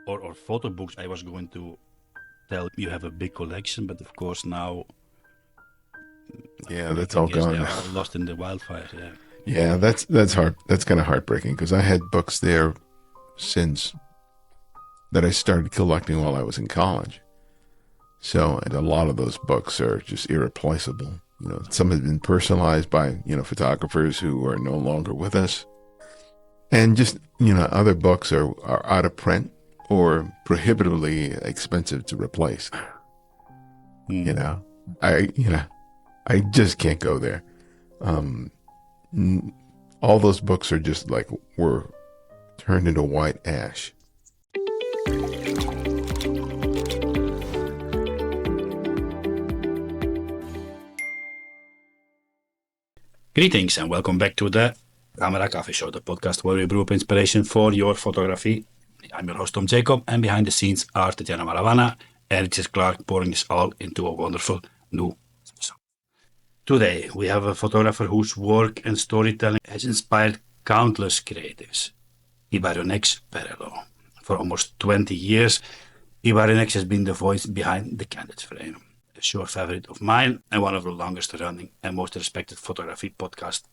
or photo books, I was going to tell you have a big collection, but of course now Yeah, that's I all guess they gone are now. all lost in the wildfire. Yeah. Yeah, that's hard. That's kind of heartbreaking because I had books there since that I started collecting while I was in college. So, and a lot of those books are just irreplaceable. Some have been personalized by, photographers who are no longer with us. And just, other books are out of print or prohibitively expensive to replace. You Hmm. know, I just can't go there. Um, all those books are just like were turned into white ash. Greetings and welcome back to the Camera Café Show, the podcast where we brew up inspiration for your photography. I'm your host Tom Jacob, and behind the scenes are Tatiana Maravana and Richard Clark, pouring this all into a wonderful new episode. Today we have a photographer whose work and storytelling has inspired countless creatives, Ibarionex Perello. For almost 20 years, Ibarionex has been the voice behind the Candid Frame, a sure favorite of mine and one of the longest running and most respected photography podcasts.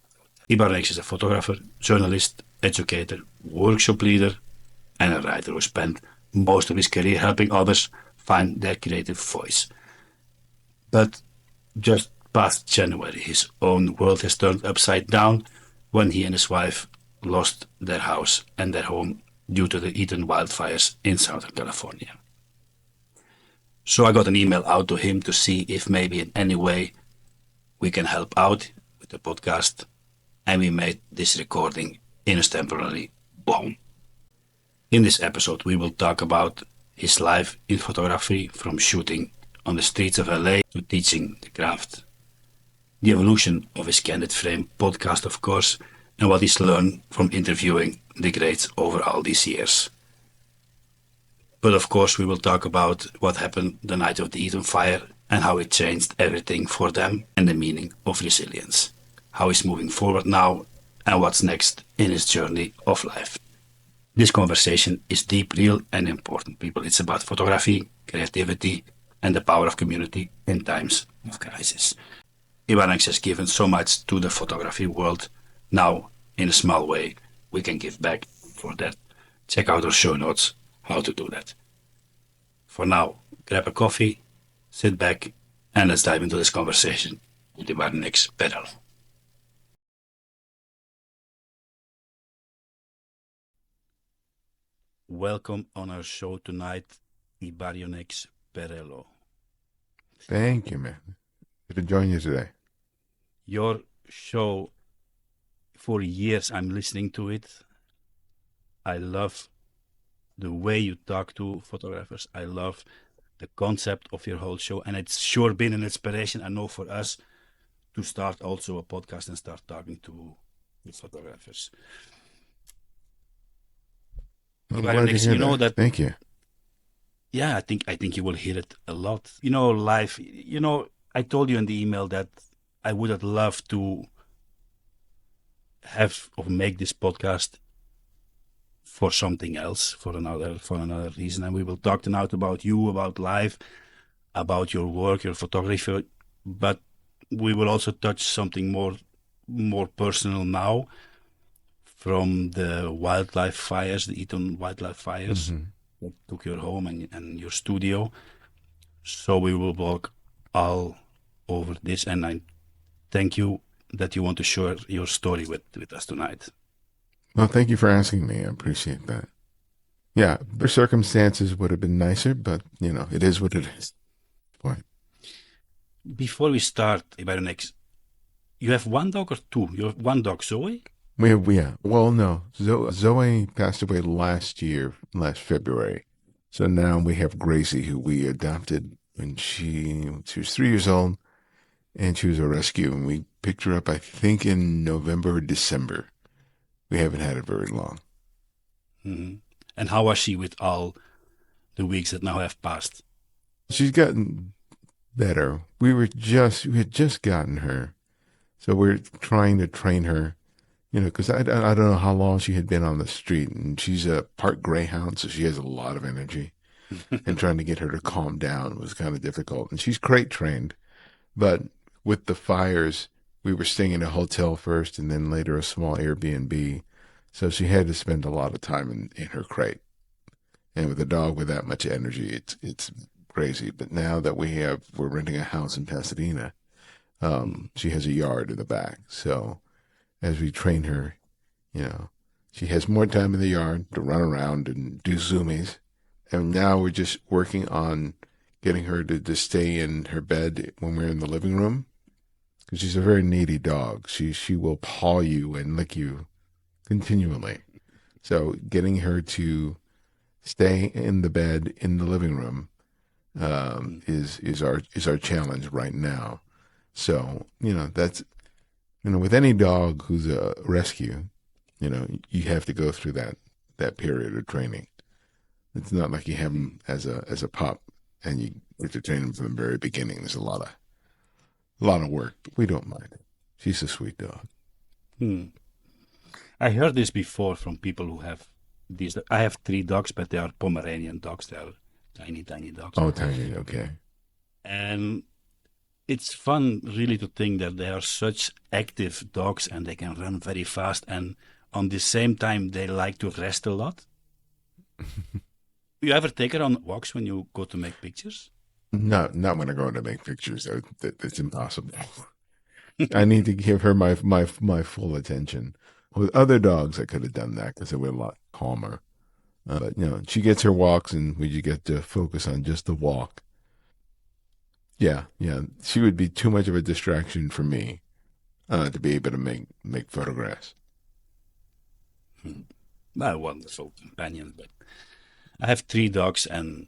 Ibarionex is a photographer, journalist, educator, workshop leader, and a writer who spent most of his career helping others find their creative voice. But just past January, his own world has turned upside down when he and his wife lost their house and their home due to the Eaton wildfires in Southern California. So I got an email out to him to see if maybe in any way we can help out with the podcast, and we made this recording in his temporary home. In this episode, we will talk about his life in photography, from shooting on the streets of LA to teaching the craft, the evolution of his Candid Frame podcast, of course, and what he's learned from interviewing the greats over all these years. But of course, we will talk about what happened the night of the Eaton Fire and how it changed everything for them and the meaning of resilience, how he's moving forward now, and what's next in his journey of life. This conversation is deep, real, and important, people. It's about photography, creativity, and the power of community in times of crisis. Ibarionex has given so much to the photography world. Now, in a small way, we can give back for that. Check out our show notes how to do that. For now, grab a coffee, sit back, and let's dive into this conversation with Ibarionex Perello. Welcome on our show tonight, Ibarionex Perello. Thank you, man. Good to join you today. Your show, for years I'm listening to it. I love the way you talk to photographers. I love the concept of your whole show, and it's sure been an inspiration, I know, for us to start also a podcast and start talking to the photographers. I'm glad to Ibarionex, hear you know that. that, Thank you. yeah, I think you will hear it a lot. Life, I told you in the email that I would have loved to have or make this podcast for something else, for another reason. And we will talk tonight about you, about life, about your work, your photography, but we will also touch something more personal now, from the wildlife fires, the Eaton wildlife fires Mm-hmm. that took your home and your studio. So we will walk all over this, and I thank you that you want to share your story with us tonight. Well, thank you for asking me. I appreciate that. Yeah, the circumstances would have been nicer, but it is what it is. Boy. Before we start, Ibarionex, you have one dog or two? You have one dog, Zoe? Yeah. Well, no. Zoe passed away last year, last February. So now we have Gracie, who we adopted when she was 3 years old, and she was a rescue. And we picked her up, I think, in November or December. We haven't had her very long. Mm-hmm. And how was she with all the weeks that now have passed? She's gotten better. We had just gotten her, so we're trying to train her Because I don't know how long she had been on the street, and she's a part greyhound, so she has a lot of energy. And trying to get her to calm down was kind of difficult. And she's crate trained, but with the fires, we were staying in a hotel first, and then later a small Airbnb. So she had to spend a lot of time in her crate. And with a dog with that much energy, it's crazy. But now that we're renting a house in Pasadena, she has a yard in the back. So as we train her, you know, she has more time in the yard to run around and do zoomies. And now we're just working on getting her to stay in her bed when we're in the living room, because she's a very needy dog. She will paw you and lick you continually. So getting her to stay in the bed in the living room is our challenge right now. So that's with any dog who's a rescue, you have to go through that period of training. It's not like you have them as a pup and you get to train them from the very beginning. There's a lot of work, but we don't mind it. She's a sweet dog. I heard this before from people who have these. I have 3 dogs, but they are Pomeranian dogs. They are tiny, tiny dogs. Oh, tiny, okay. And it's fun, really, to think that they are such active dogs and they can run very fast. And on the same time, they like to rest a lot. You ever take her on walks when you go to make pictures? Not when I go to make pictures. That's impossible. I need to give her my full attention. With other dogs, I could have done that because they were a lot calmer. But she gets her walks, and we get to focus on just the walk. Yeah, she would be too much of a distraction for me to be able to make photographs. Well, wonderful companion, but I have 3 dogs and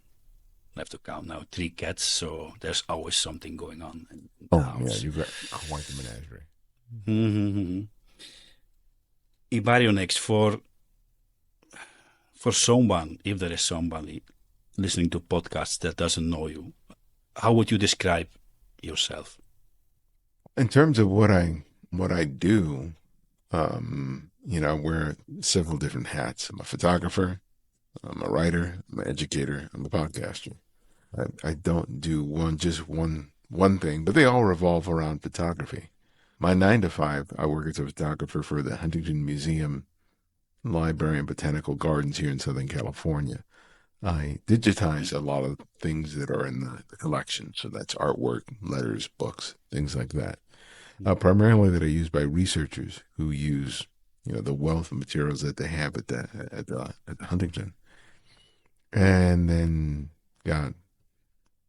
I have to count now 3 cats, so there's always something going on in the house. Yeah, you've got quite the menagerie. Mm-hmm. Ibarionex, for someone, if there is somebody listening to podcasts that doesn't know you, how would you describe yourself? In terms of what I do, I wear several different hats. I'm a photographer, I'm a writer, I'm an educator, I'm a podcaster. I don't do one thing, but they all revolve around photography. My 9 to 5, I work as a photographer for the Huntington Museum, Library, and Botanical Gardens here in Southern California. I digitize a lot of things that are in the collection. So that's artwork, letters, books, things like that. Primarily that are used by researchers who use, the wealth of materials that they have at the Huntington. And then, God,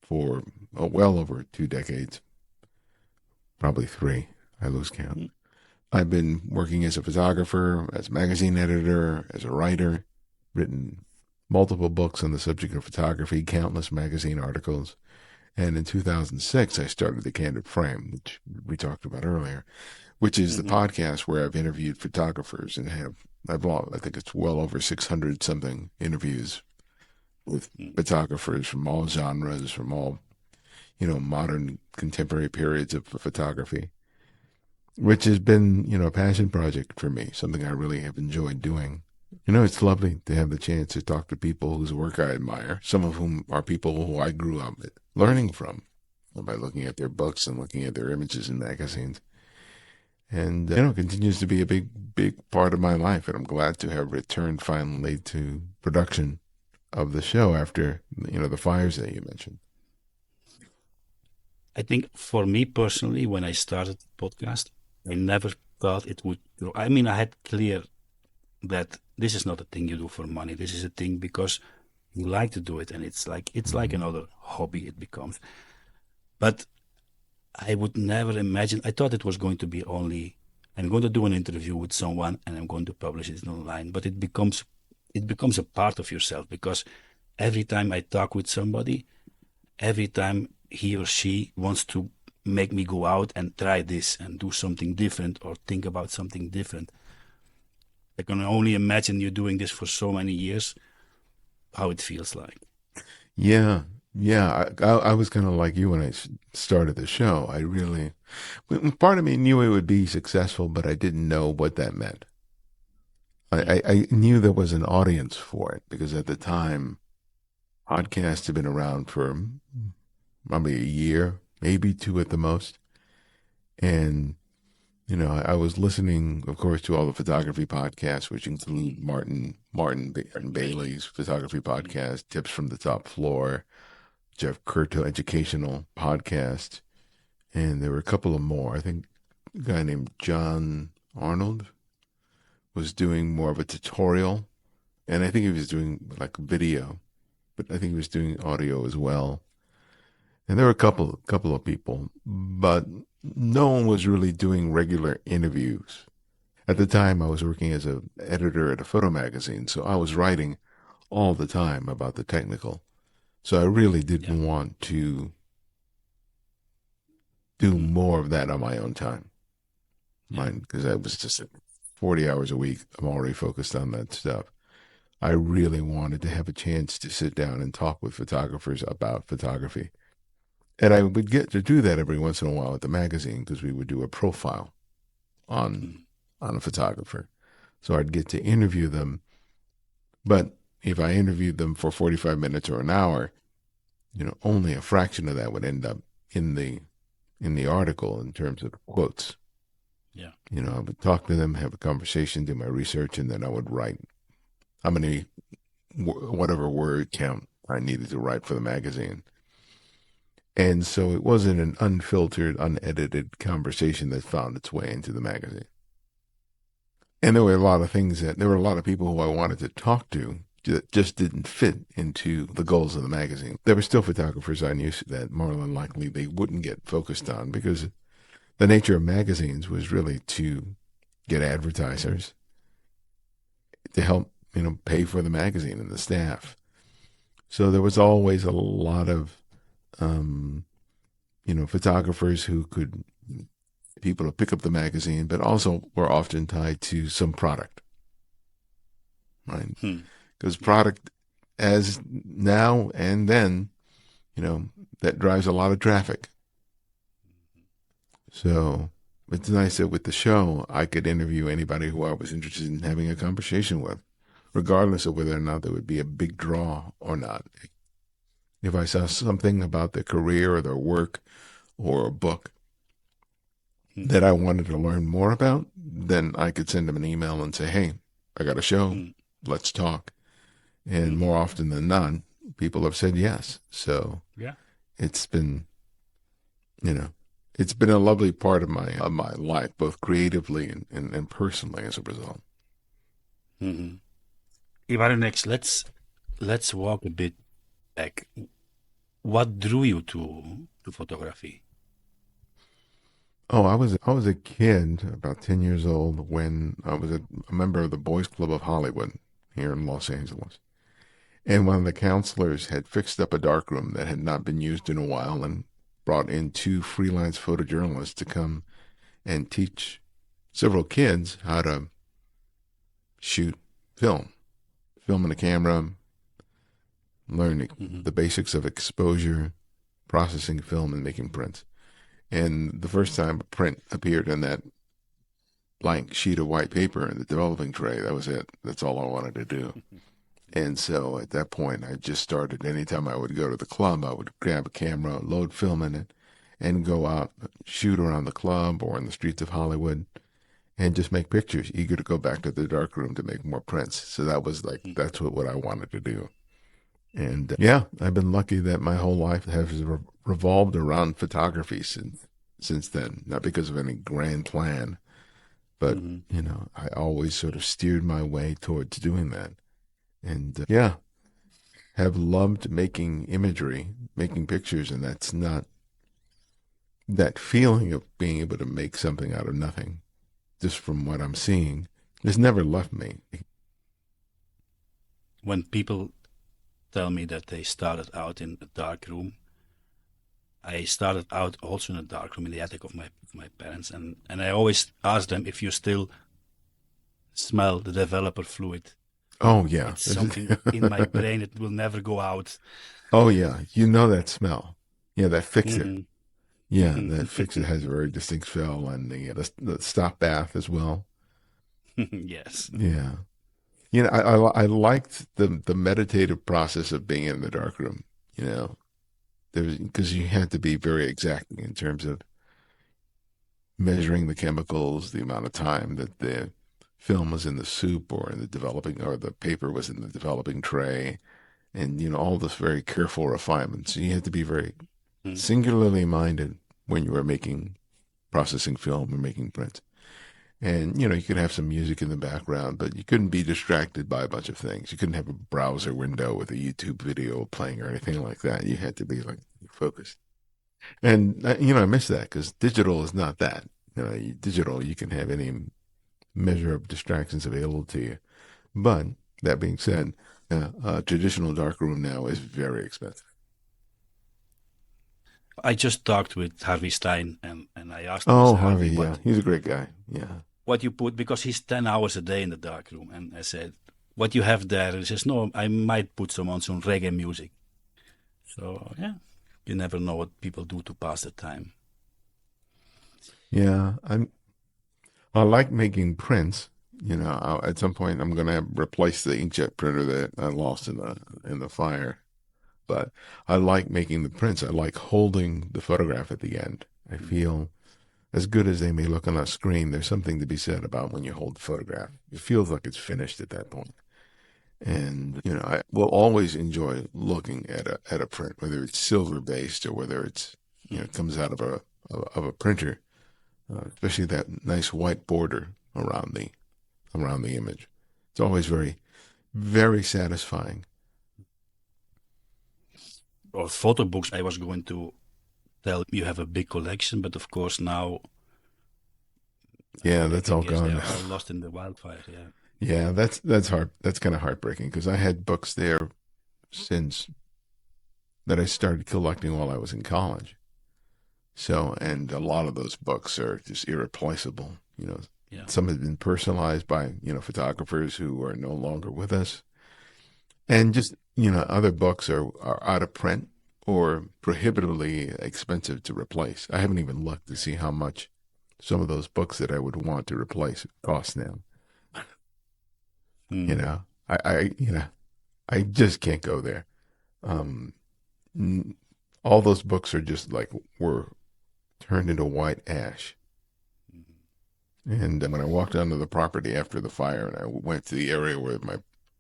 for well over 2 decades, probably 3, I lose count. I've been working as a photographer, as a magazine editor, as a writer, written multiple books on the subject of photography, countless magazine articles. And in 2006, I started the Candid Frame, which we talked about earlier, which is the podcast where I've interviewed photographers and I think it's well over 600 something interviews with photographers from all genres, from all, modern contemporary periods of photography, which has been, a passion project for me, something I really have enjoyed doing. It's lovely to have the chance to talk to people whose work I admire, some of whom are people who I grew up learning from by looking at their books and looking at their images in magazines. And, continues to be a big, big part of my life. And I'm glad to have returned finally to production of the show after, the fires that you mentioned. I think for me personally, when I started the podcast, I never thought it would grow. I mean, I had clear that this is not a thing you do for money. This is a thing because you like to do it, and it's like another hobby it becomes. But I would never imagine. I thought it was going to be only I'm going to do an interview with someone and I'm going to publish it online. But it becomes a part of yourself, because every time I talk with somebody, every time he or she wants to make me go out and try this and do something different or think about something different. I can only imagine you doing this for so many years, how it feels like. Yeah. I was kind of like you when I started the show. Part of me knew it would be successful, but I didn't know what that meant. I knew there was an audience for it because at the time, podcasts had been around for probably a year, maybe two at the most. And, I was listening, of course, to all the photography podcasts, which include Martin Bailey's photography podcast, Tips from the Top Floor, Jeff Curto educational podcast. And there were a couple of more. I think a guy named John Arnold was doing more of a tutorial. And I think he was doing like video, but I think he was doing audio as well. And there were a couple of people, but no one was really doing regular interviews. At the time, I was working as an editor at a photo magazine, so I was writing all the time about the technical. So I really didn't want to do more of that on my own time. Because I was just 40 hours a week. I'm already focused on that stuff. I really wanted to have a chance to sit down and talk with photographers about photography. And I would get to do that every once in a while at the magazine because we would do a profile on a photographer. So I'd get to interview them. But if I interviewed them for 45 minutes or an hour, only a fraction of that would end up in the article in terms of quotes. Yeah. I would talk to them, have a conversation, do my research, and then I would write how many, whatever word count I needed to write for the magazine. And so it wasn't an unfiltered, unedited conversation that found its way into the magazine. And there were a lot of people who I wanted to talk to that just didn't fit into the goals of the magazine. There were still photographers I knew that more than likely they wouldn't get focused on because the nature of magazines was really to get advertisers to help, pay for the magazine and the staff. So there was always a lot of photographers who could people to pick up the magazine, but also were often tied to some product, right? Because product, as now and then, that drives a lot of traffic. So it's nice that with the show, I could interview anybody who I was interested in having a conversation with, regardless of whether or not there would be a big draw or not. If I saw something about their career or their work or a book that I wanted to learn more about, then I could send them an email and say, hey, I got a show. Let's talk. And more often than not, people have said yes. So it's been, it's been a lovely part of my life, both creatively and personally as a result. Ibarionex, let's walk a bit back. What drew you to photography? Oh, I was a kid, about 10 years old, when I was a member of the Boys Club of Hollywood here in Los Angeles. And one of the counselors had fixed up a darkroom that had not been used in a while and brought in two freelance photojournalists to come and teach several kids how to shoot film in a camera, learn the basics of exposure, processing film, and making prints. And the first time a print appeared on that blank sheet of white paper in the developing tray, that was it. That's all I wanted to do. And so at that point, I just started. Anytime I would go to the club, I would grab a camera, load film in it, and go out, shoot around the club or in the streets of Hollywood, and just make pictures, eager to go back to the darkroom to make more prints. So that was that's what I wanted to do. And I've been lucky that my whole life has revolved around photography since then. Not because of any grand plan, but I always sort of steered my way towards doing that. And have loved making imagery, making pictures, and that's not that feeling of being able to make something out of nothing, just from what I'm seeing, has never left me. When people tell me that they started out in a dark room, I started out also in a dark room in the attic of my parents, and I always ask them if you still smell the developer fluid Oh yeah. It's something in my brain that will never go out. Oh yeah. You know that smell. Yeah, that fix-it. Hmm. Yeah, that fix-it has a very distinct smell, and the stop bath as well. Yes. Yeah. You know, I liked the meditative process of being in the dark room. You know, there's because you had to be very exacting in terms of measuring the chemicals, the amount of time that the film was in the soup or in the developing, or the paper was in the developing tray, and all this very careful refinement. So you had to be very Mm. singularly minded when you were making processing film or making prints. And you could have some music in the background, but you couldn't be distracted by a bunch of things. You couldn't have a browser window with a YouTube video playing or anything like that. You had to be like focused. And I miss that because digital is not that. Digital, you can have any measure of distractions available to you. But that being said, a traditional darkroom now is very expensive. I just talked with Harvey Stein, and I asked him, I Oh, said, Harvey, Harvey, yeah, he's a great guy. Yeah, what you put, because he's 10 hours a day in the dark room. And I said, what you have there? He says, no, I might put some reggae music. So, yeah, you never know what people do to pass the time. yeah. I like making prints. At some point I'm going to replace the inkjet printer that I lost in the fire. But I like making the prints. I like holding the photograph at the end. I feel as good as they may look on a screen, there's something to be said about when you hold the photograph. It feels like it's finished at that point. And I will always enjoy looking at a print, whether it's silver based or whether it's it comes out of a printer, especially that nice white border around the image. It's always very, very satisfying. Or photo books, I was going to tell you have a big collection, but of course now Yeah, I that's all guess they gone. are all lost in the wildfire. Yeah. Yeah, that's hard. That's kind of heartbreaking because I had books there since that I started collecting while I was in college. So, and a lot of those books are just irreplaceable. Yeah. Some have been personalized by, photographers who are no longer with us. And just, other books are out of print or prohibitively expensive to replace. I haven't even looked to see how much some of those books that I would want to replace cost now. You Mm. know, I just can't go there. Um, all those books are just like were turned into white ash. And when I walked onto the property after the fire, and I went to the area where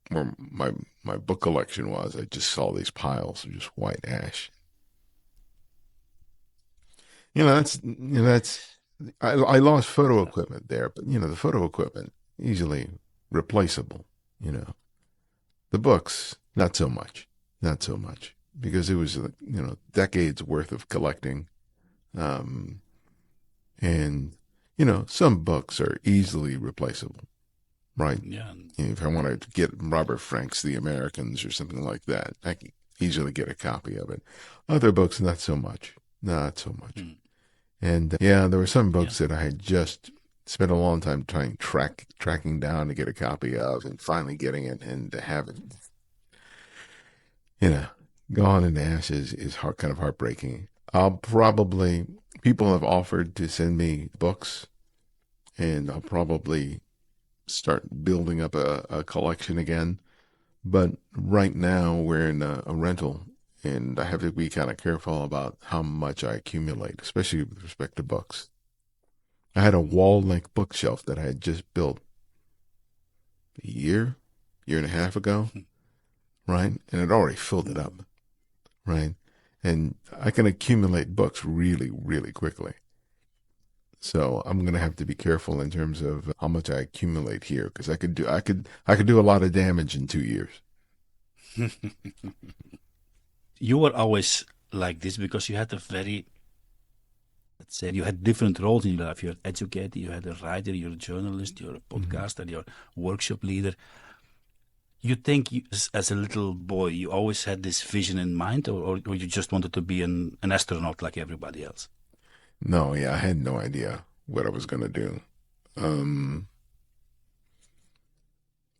my book collection was, I just saw these piles of just white ash. That's I lost photo equipment there, but the photo equipment easily replaceable. You know, the books not so much, not so much because it was decades worth of collecting. Um, and some books are easily replaceable, right? Yeah. If I want to get Robert Frank's The Americans or something like that, I can easily get a copy of it. Other books, not so much, not so much. Mm. And yeah, there were some Yeah. books that I had just spent a long time tracking down to get a copy of, and finally getting it and to have it, you know, gone in ashes is kind of heartbreaking. I'll probably People have offered to send me books, and I'll probably start building up a collection again. But right now we're in a rental, and I have to be kind of careful about how much I accumulate, especially with respect to books. I had a wall length bookshelf that I had just built year and a half ago, right? And it already filled it up, right? And I can accumulate books really, really quickly. So I'm gonna have to be careful in terms of how much I accumulate here because I could do a lot of damage in 2 years. You were always like this because you had a very, let's say, you had different roles in your life. You're an educator, you had a writer, you're a journalist, you're a Mhm. podcaster, you're a workshop leader. You think as a little boy, you always had this vision in mind, or you just wanted to be an astronaut like everybody else? No, yeah, I had no idea what I was gonna do. Um,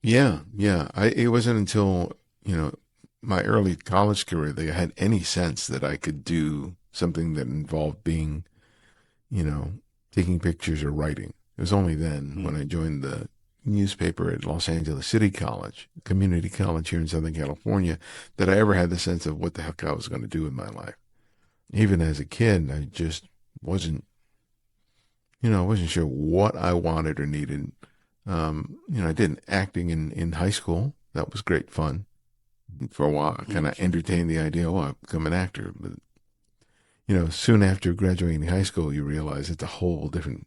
Yeah, yeah. It wasn't until, you know, my early college career that I had any sense that I could do something that involved being, you know, taking pictures or writing. It was only then when Mm, I joined the newspaper at Los Angeles City College, community college here in Southern California, that I ever had the sense of what the heck I was going to do in my life. Even as a kid, I just wasn't, I wasn't sure what I wanted or needed. I did acting in high school. That was great fun. For a while, I kind mm, of entertained the idea, oh, I'll become an actor. But, soon after graduating high school, you realize it's a whole different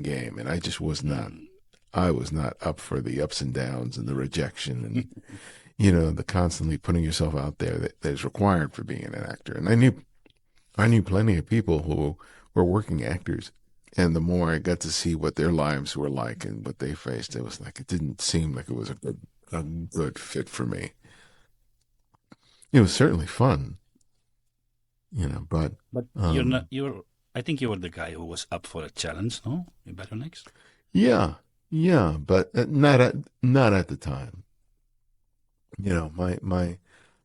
game. And I just mm. I was not up for the ups and downs and the rejection and, the constantly putting yourself out there that is required for being an actor. And I knew plenty of people who were working actors. And the more I got to see what their lives were like and what they faced, it was like, it didn't seem like it was a good fit for me. It was certainly fun, but But you're not, um, you're, I think you were the guy who was up for a challenge, no? Ibarionex? yeah, yeah, but not at the time.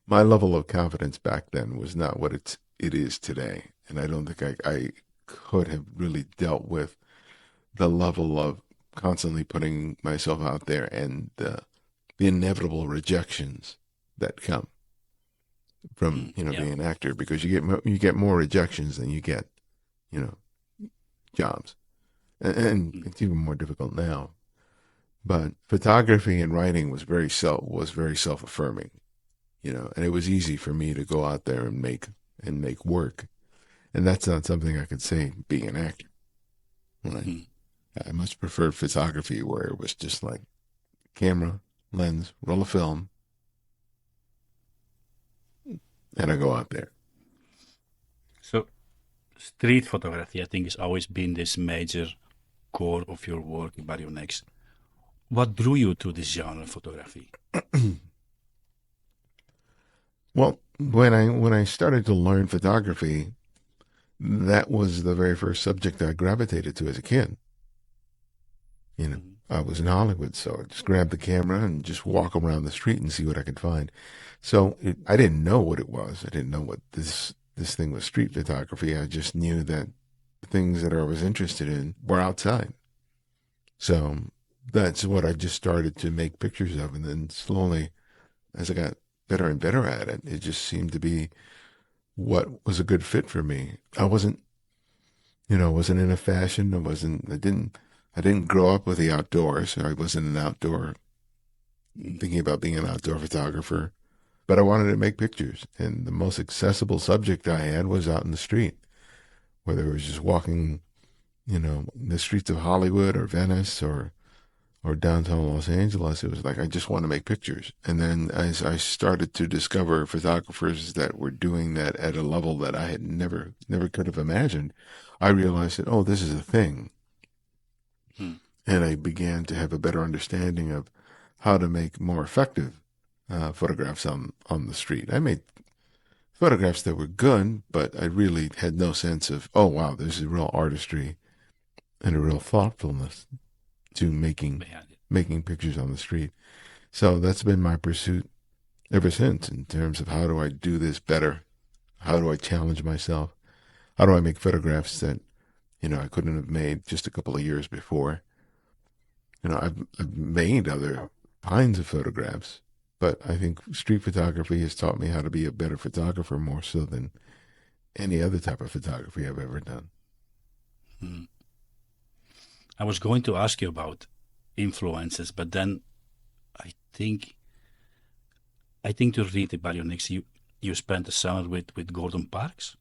My level of confidence back then was not what it is today, and I don't think I could have really dealt with the level of constantly putting myself out there and the inevitable rejections that come from Mm, yeah. being an actor because you get more rejections than you get you know jobs, and Mm, it's even more difficult now. But photography and writing was very self affirming, and it was easy for me to go out there and make work, and that's not something I could say being an actor. Right? mm. I much preferred photography where it was just like camera, lens, roll of film, and I go out there. So, street photography, I think, has always been this major core of your work, Ibarionex. What drew you to this genre of photography? Well, when I started to learn photography, that was the very first subject I gravitated to as a kid. You know, Mm, I was in Hollywood, so I just grabbed the camera and just walk around the street and see what I could find. So I didn't know what it was. I didn't know what this thing was street photography. I just knew that the things that I was interested in were outside. So that's what I just started to make pictures of, and then slowly, as I got better and better at it, it just seemed to be what was a good fit for me. I wasn't in a fashion. I didn't grow up with the outdoors. I wasn't an outdoor mm, thinking about being an outdoor photographer, but I wanted to make pictures. And the most accessible subject I had was out in the street, whether it was just walking, the streets of Hollywood or Venice or downtown Los Angeles. It was like, I just want to make pictures. And then as I started to discover photographers that were doing that at a level that I had never could have imagined, I realized that, oh, this is a thing. mm. And I began to have a better understanding of how to make more effective photographs on the street. I made photographs that were good, but I really had no sense of, oh wow, there's a real artistry and a real thoughtfulness to Behind it. making pictures on the street. So that's been my pursuit ever since in terms of how do I do this better? How do I challenge myself? How do I make photographs that, I couldn't have made just a couple of years before? I've made other kinds of photographs, but I think street photography has taught me how to be a better photographer more so than any other type of photography I've ever done. Mm. I was going to ask you about influences, but then I think to read Ibarionex, you spent a summer with Gordon Parks.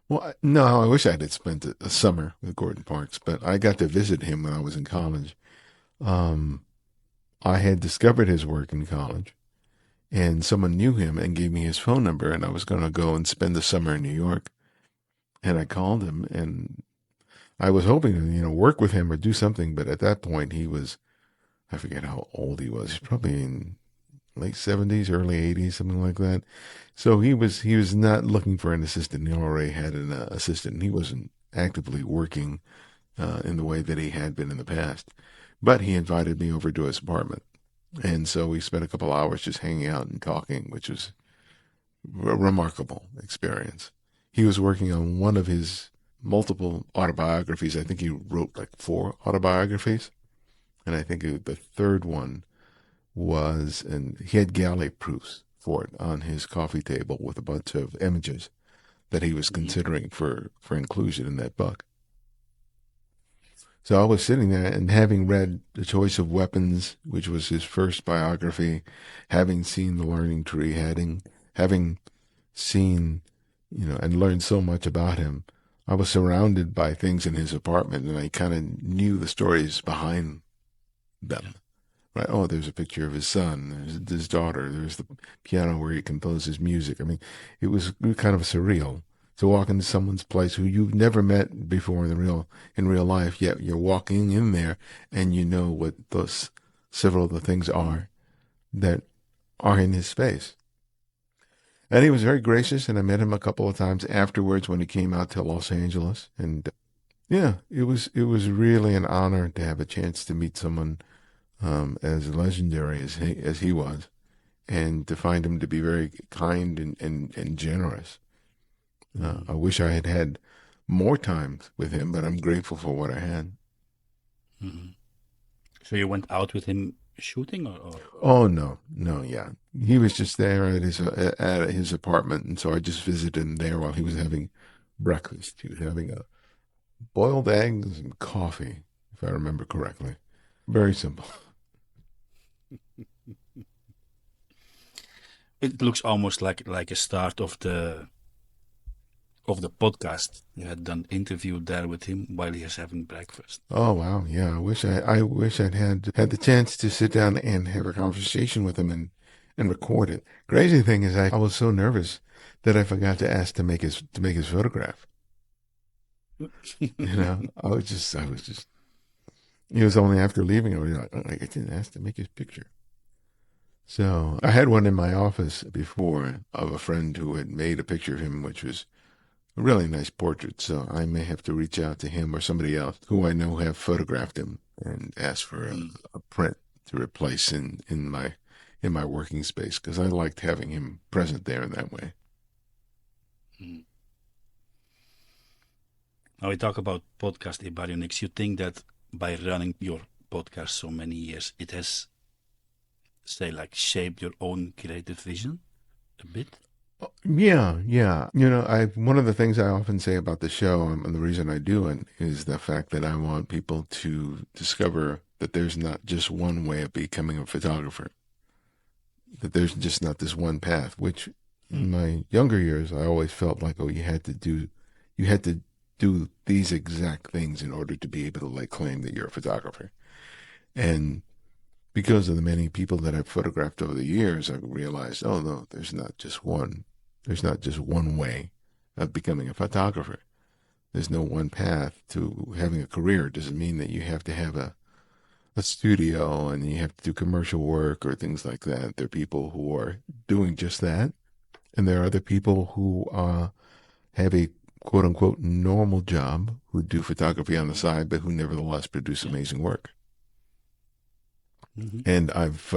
Well, no, I wish I had spent a summer with Gordon Parks, but I got to visit him when I was in college. Um, I had discovered his work in college, and someone knew him and gave me his phone number, and I was going to go and spend the summer in New York. And I called him, and I was hoping to, work with him or do something, but at that point, I forget how old he was. He's probably in late 70s, early 80s, something like that. So he was not looking for an assistant. He already had an assistant. He wasn't actively working in the way that he had been in the past. But he invited me over to his apartment. And so we spent a couple hours just hanging out and talking, which was a remarkable experience. He was working on one of his multiple autobiographies. I think he wrote like 4 autobiographies. And I think the third one was, and he had galley proofs for it on his coffee table with a bunch of images that he was Mhm. considering for inclusion in that book. So I was sitting there and having read The Choice of Weapons, which was his first biography, having seen The Learning Tree, having seen, and learned so much about him. I was surrounded by things in his apartment, and I kind of knew the stories behind Yeah. them. Right? Oh, there's a picture of his son, there's his daughter, there's the piano where he composes music. I mean, it was kind of surreal to walk into someone's place who you've never met before in real life, yet you're walking in there and you know what those several of the things are that are in his space. And he was very gracious, and I met him a couple of times afterwards when he came out to Los Angeles. And yeah, it was really an honor to have a chance to meet someone as legendary as he was, and to find him to be very kind and generous. Mhm. I wish I had had more time with him, but I'm grateful for what I had. Mhm. So you went out with him shooting, or? Oh no, no, yeah, he was just there at his apartment, and so I just visited him there while he was having breakfast. He was having a boiled eggs and coffee, if I remember correctly. Very simple. It looks almost like a start of the podcast. You had done interview there with him while he was having breakfast. Oh wow, yeah. I wish I'd had the chance to sit down and have a conversation with him and record it. Crazy thing is, I was so nervous that I forgot to ask to make his photograph. I was just. It was only after leaving I was like, oh, I didn't ask to make his picture. So I had one in my office before of a friend who had made a picture of him, which was a really nice portrait. So I may have to reach out to him or somebody else who I know have photographed him and ask for Mm. a print to replace in my working space, because I liked having him present there in that way. Mm. Now we talk about podcast Ibarionex. You think that by running your podcast so many years, it has, say, like shaped your own creative vision a bit? Yeah, yeah. I one of the things I often say about the show, and the reason I do it, is the fact that I want people to discover that there's not just one way of becoming a photographer, that there's just not this one path, which in Mm. my younger years I always felt like, oh, you had to do these exact things in order to be able to lay claim that you're a photographer. And because of the many people that I've photographed over the years, I've realized, oh no, there's not just one way of becoming a photographer. There's no one path to having a career. It doesn't mean that you have to have a studio and you have to do commercial work or things like that. There are people who are doing just that, and there are other people who have a quote unquote normal job who do photography on the Mhm. side, but who nevertheless produce Yeah. amazing work. Hmm. And I've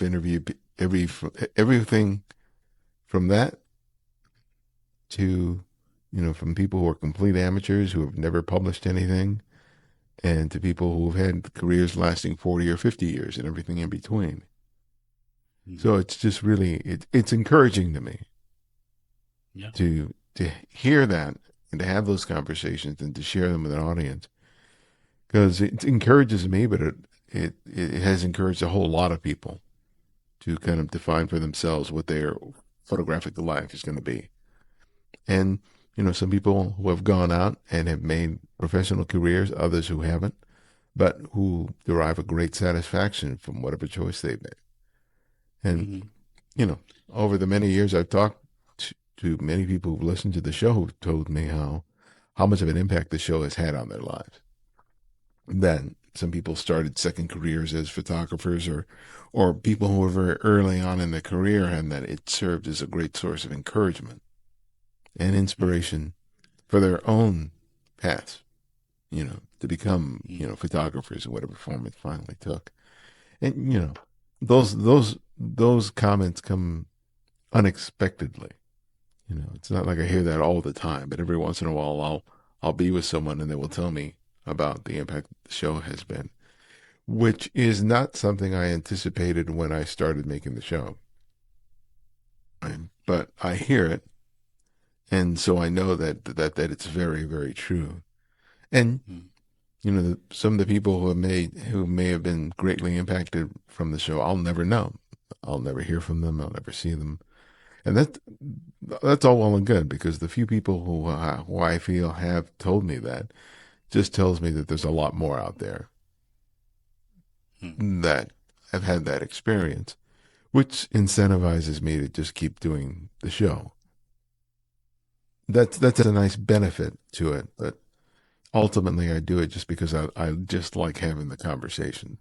interviewed everything from that to, from people who are complete amateurs who have never published anything, and to people who have had careers lasting 40 or 50 years and everything in between. Hmm. So it's just really, it's encouraging to me Yeah. to hear that and to have those conversations and to share them with an audience, because it encourages me, but it has encouraged a whole lot of people to kind of define for themselves what their photographic life is going to be. And, some people who have gone out and have made professional careers, others who haven't, but who derive a great satisfaction from whatever choice they've made. And, Hmm. you know, over the many years I've talked to many people who've listened to the show who've told me how much of an impact the show has had on their lives. Then some people started second careers as photographers, or people who were very early on in their career, and that it served as a great source of encouragement and Hmm. inspiration for their own paths, to become, Hmm. photographers in whatever form it finally took. And, those comments come unexpectedly. It's not like I hear that all the time, but every once in a while I'll be with someone and they will tell me about the impact the show has been, which is not something I anticipated when I started making the show. But I hear it, and so I know that it's very, very true. And some of the people who may have been greatly impacted from the show, I'll never know. I'll never hear from them. I'll never see them. And that's all well and good, because the few people who I feel have told me that just tells me that there's a lot more out there that have had that experience, which incentivizes me to just keep doing the show. That's a nice benefit to it, but ultimately I do it just because I just like having the conversation.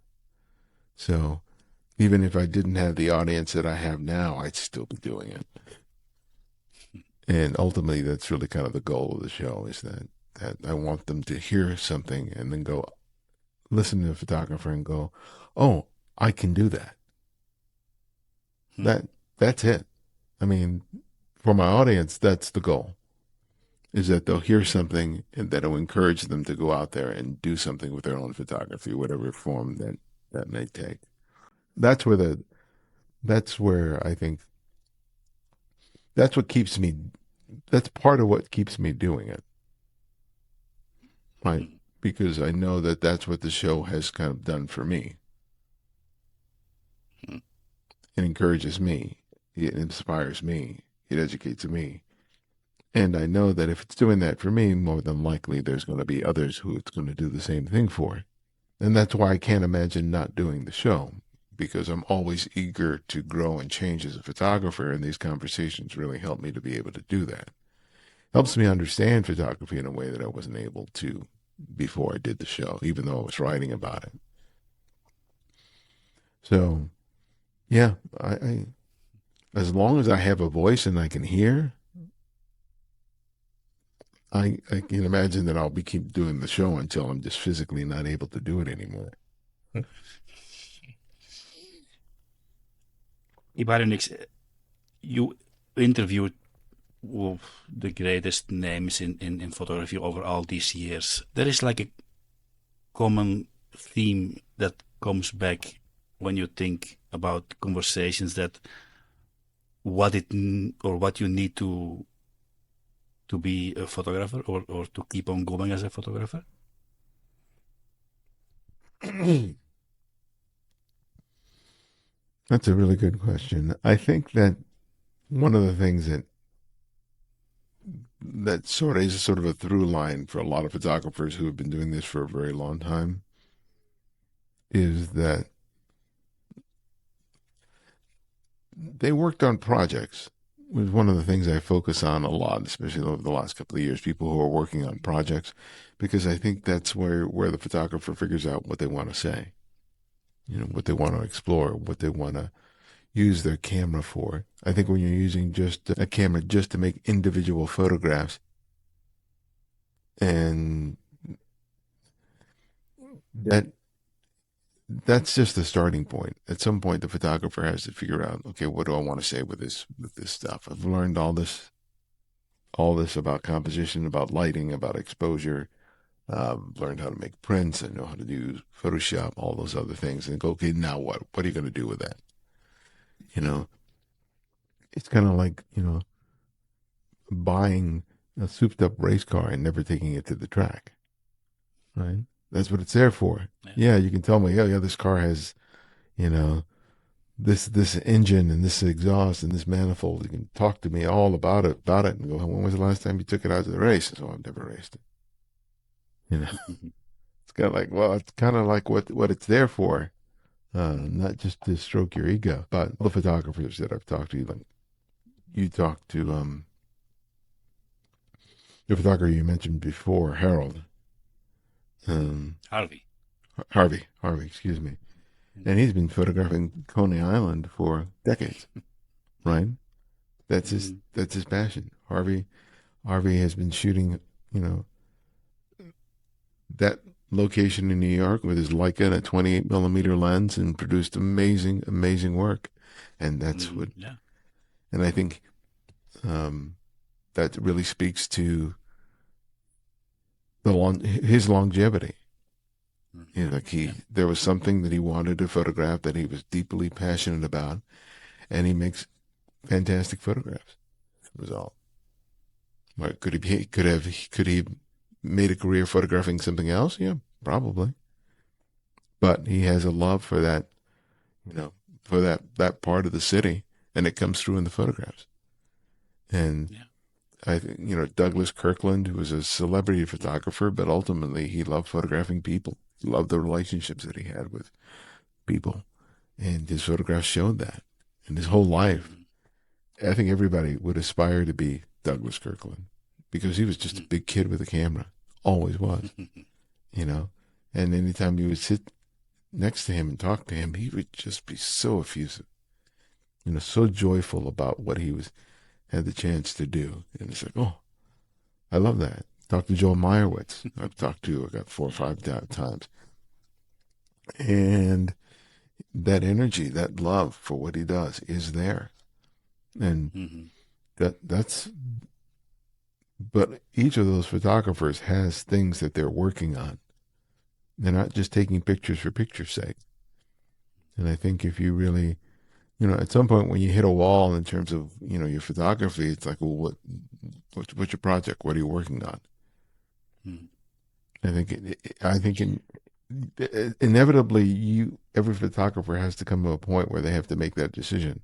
So even if I didn't have the audience that I have now, I'd still be doing it. And ultimately, that's really kind of the goal of the show, is that I want them to hear something and then go listen to the photographer and go, oh, I can do that. That's it. I mean, for my audience, that's the goal, is that they'll hear something and that'll encourage them to go out there and do something with their own photography, whatever form that may take. That's where I think that's part of what keeps me doing it. Right. Because I know that that's what the show has kind of done for me. It encourages me. It inspires me. It educates me. And I know that if it's doing that for me, more than likely there's going to be others who it's going to do the same thing for. And that's why I can't imagine not doing the show, because I'm always eager to grow and change as a photographer, and these conversations really help me to be able to do that. Helps me understand photography in a way that I wasn't able to before I did the show, even though I was writing about it. So, yeah, I as long as I have a voice and I can hear, I can imagine that I'll keep doing the show until I'm just physically not able to do it anymore. Ibarionex, you interviewed the greatest names in photography over all these years. There is like a common theme that comes back when you think about conversations, that what you need to be a photographer, or to keep on going as a photographer. That's a really good question. I think that one of the things that sort of a through line for a lot of photographers who have been doing this for a very long time is that they worked on projects. It was one of the things I focus on a lot, especially over the last couple of years, people who are working on projects, because I think that's where the photographer figures out what they want to say, what they want to explore, what they want to use their camera for. I think when you're using just a camera just to make individual photographs, and that's just the starting point. At some point, the photographer has to figure out, okay, what do I want to say with this stuff? I've learned all this about composition, about lighting, about exposure. Learned how to make prints. I know how to do Photoshop, all those other things, and go, okay, now what? What are you going to do with that? It's kind of like buying a souped-up race car and never taking it to the track, right? That's what it's there for. Yeah, you can tell me, oh yeah, this car has, this engine and this exhaust and this manifold. You can talk to me all about it, and go, when was the last time you took it out to the race? So I've never raced it. It's kind of like, well, it's kind of like what it's there for, not just to stroke your ego. But the photographers that I've talked to, like you talked to the photographer you mentioned before, Harold. Harvey, excuse me. And he's been photographing Coney Island for decades, right? That's his passion. Harvey has been shooting, that location in New York with his Leica and a 28 millimeter lens and produced amazing, amazing work. And that's what, Yeah. and I think that really speaks to his longevity. You know, like there was something that he wanted to photograph that he was deeply passionate about, and he makes fantastic photographs. That was all. What, could he made a career photographing something else? Yeah, probably. But he has a love for that, you know, for that part of the city, and it comes through in the photographs. And I think, you know, Douglas Kirkland, who was a celebrity photographer, but ultimately he loved photographing people. He loved the relationships that he had with people, and his photographs showed that. And his whole life, I think everybody would aspire to be Douglas Kirkland because he was just a big kid with a camera, always was, you know. And anytime you would sit next to him and talk to him, he would just be so effusive, you know, so joyful about what he had the chance to do. And it's like, oh, I love that. Talked to Joel Meyerowitz. I got 4 or 5 times. And that energy, that love for what he does is there. And but each of those photographers has things that they're working on. They're not just taking pictures for picture's sake. And I think if you really, you know, at some point when you hit a wall in terms of, you know, your photography, it's like, well, what's your project? What are you working on? I think inevitably every photographer has to come to a point where they have to make that decision.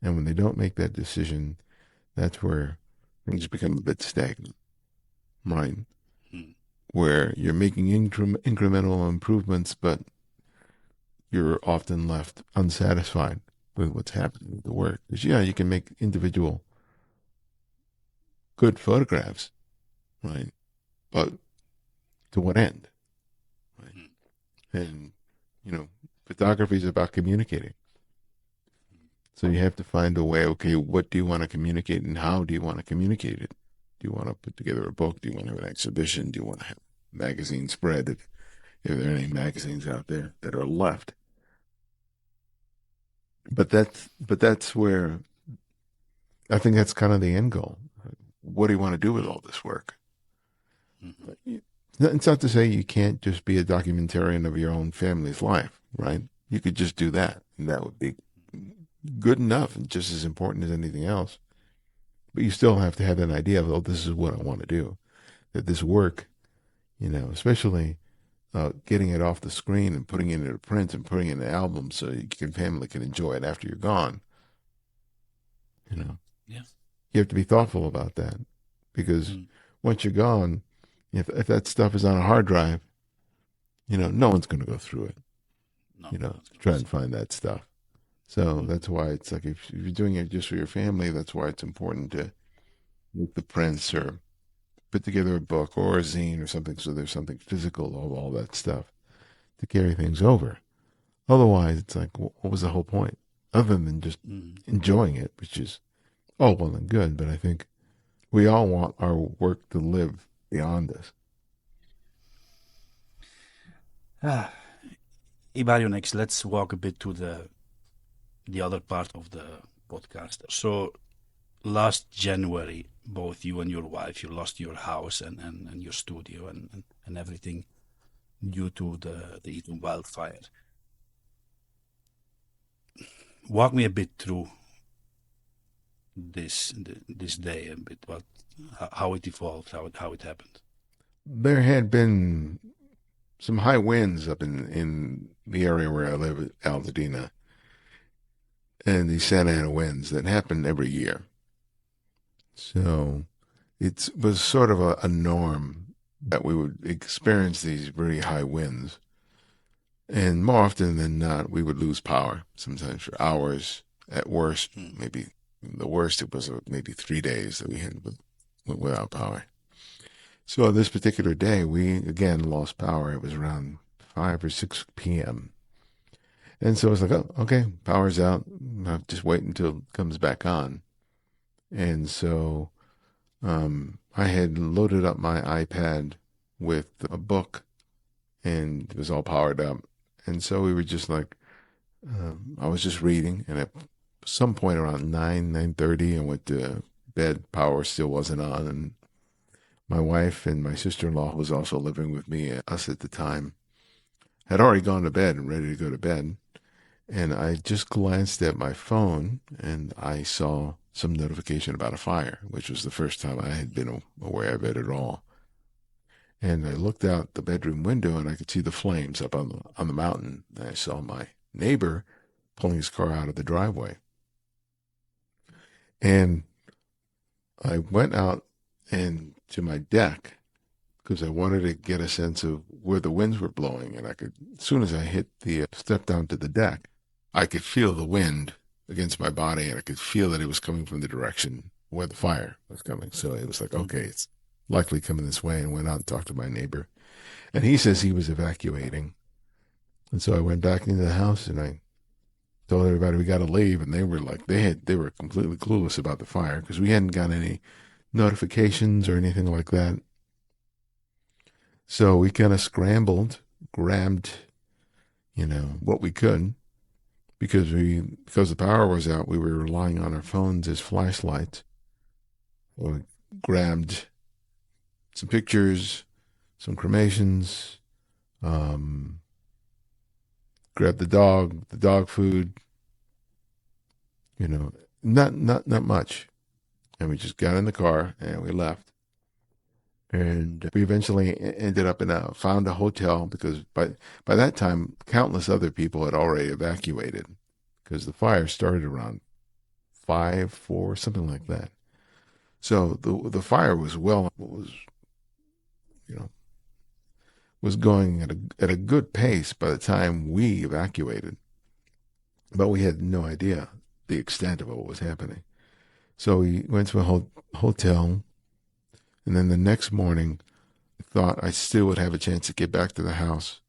And when they don't make that decision, that's where things become a bit stagnant, right? Where you're making incremental improvements, but you're often left unsatisfied with what's happening with the work. Because, yeah, you can make individual good photographs, right? But to what end? Right? And, you know, photography is about communicating. So you have to find a way, okay, what do you want to communicate and how do you want to communicate it? Do you want to put together a book? Do you want to have an exhibition? Do you want to have a magazine spread? If there are any magazines out there that are left. But that's where I think that's kind of the end goal. What do you want to do with all this work? It's not to say you can't just be a documentarian of your own family's life, right? You could just do that, and that would be good enough and just as important as anything else. But you still have to have an idea of, oh, this is what I want to do. That this work, you know, especially getting it off the screen and putting it into print and putting it in an album so your family can enjoy it after you're gone. You know, you have to be thoughtful about that because once you're gone, if that stuff is on a hard drive, you know, no one's going to go through it. You know, try and find that stuff. So that's why it's like if you're doing it just for your family, that's why it's important to make the prints or put together a book or a zine or something so there's something physical of all that stuff to carry things over. Otherwise, it's like, what was the whole point? Other than just enjoying it, which is all well and good, but I think we all want our work to live beyond us. Ibarionex, let's walk a bit to the other part of the podcast. So last January, both you and your wife, you lost your house and your studio and everything due to the Eaton wildfire. Walk me a bit through this day a bit, how it evolved, how it happened. There had been some high winds up in the area where I live at Altadena, and the Santa Ana winds that happen every year. So it was sort of a norm that we would experience these very high winds. And more often than not, we would lose power, sometimes for hours. At worst, maybe the worst, it was maybe 3 days that we had without power. So this particular day, we again lost power. It was around 5 or 6 p.m. And so it's like, oh, okay, power's out. I'll just wait until it comes back on. And so I had loaded up my iPad with a book and it was all powered up. And so we were just like, I was just reading, and at some point around 9:30, I went to bed. Power still wasn't on, and my wife and my sister-in-law, who was also living with me, us at the time, had already gone to bed and ready to go to bed. And I just glanced at my phone, and I saw some notification about a fire, which was the first time I had been aware of it at all. And I looked out the bedroom window, and I could see the flames up on the mountain. And I saw my neighbor pulling his car out of the driveway. And I went out and to my deck because I wanted to get a sense of where the winds were blowing. And I could, as soon as I hit the step down to the deck, I could feel the wind against my body, and I could feel that it was coming from the direction where the fire was coming. So it was like, okay, it's likely coming this way, and went out and talked to my neighbor. And he says he was evacuating. And so I went back into the house, and I told everybody we got to leave. And they were like, they were completely clueless about the fire because we hadn't got any notifications or anything like that. So we kind of scrambled, grabbed, what we could. Because the power was out, we were relying on our phones as flashlights. We grabbed some pictures, some cremations, grabbed the dog food, not much. And we just got in the car and we left. And we eventually ended up found a hotel because by that time, countless other people had already evacuated because the fire started around 5, 4, something like that. So the fire was going at a good pace by the time we evacuated, but we had no idea the extent of what was happening. So we went to a hotel. And then the next morning, I thought I still would have a chance to get back to the house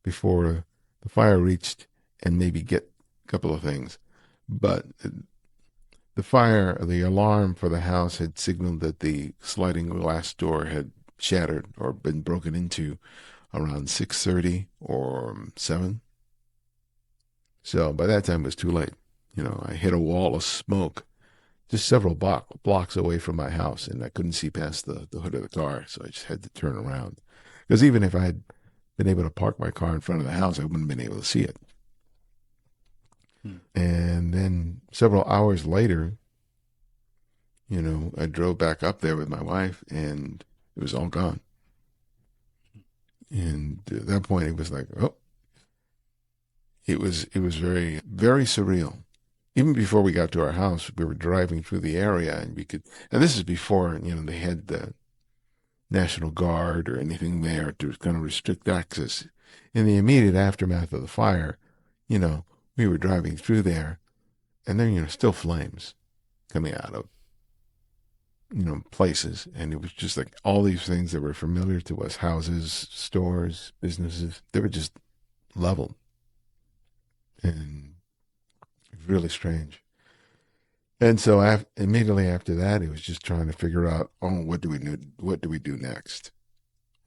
before the fire reached and maybe get a couple of things. But the alarm for the house had signaled that the sliding glass door had shattered or been broken into around 6:30 or 7. So by that time, it was too late. I hit a wall of smoke just several blocks away from my house, and I couldn't see past the hood of the car, so I just had to turn around. Because even if I had been able to park my car in front of the house, I wouldn't have been able to see it. And then several hours later, I drove back up there with my wife, and it was all gone. And at that point, it was like, oh, it was very, very surreal. Even before we got to our house, we were driving through the area, and this is before, they had the National Guard or anything there to kind of restrict access. In the immediate aftermath of the fire, we were driving through there, and then, still flames coming out of, places. And it was just like all these things that were familiar to us, houses, stores, businesses, they were just leveled. And really strange. And so immediately after that, it was just trying to figure out, what do we do next?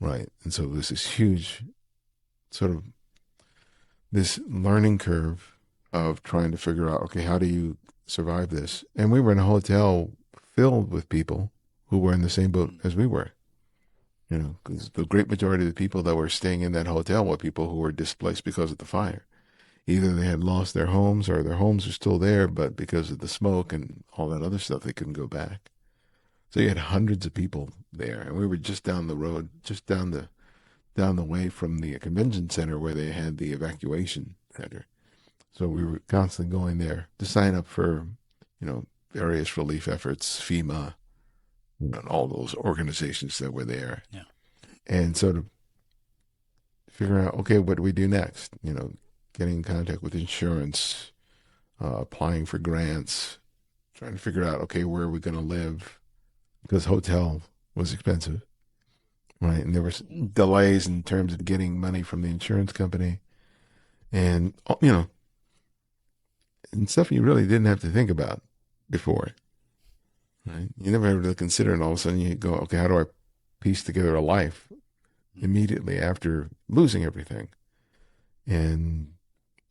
Right. And so there's this huge sort of this learning curve of trying to figure out, okay, how do you survive this? And we were in a hotel filled with people who were in the same boat as we were. Because the great majority of the people that were staying in that hotel were people who were displaced because of the fire. Either they had lost their homes or their homes are still there, but because of the smoke and all that other stuff, they couldn't go back. So you had hundreds of people there, and we were just down the road, just down the way from the convention center where they had the evacuation center. So we were constantly going there to sign up for, various relief efforts, FEMA, and all those organizations that were there. Yeah. And sort of figuring out, okay, what do we do next? Getting in contact with insurance, applying for grants, trying to figure out, okay, where are we going to live? Because hotel was expensive, right? And there were delays in terms of getting money from the insurance company. And, and stuff you really didn't have to think about before, right? You never had to consider it, and all of a sudden you go, okay, how do I piece together a life immediately after losing everything, and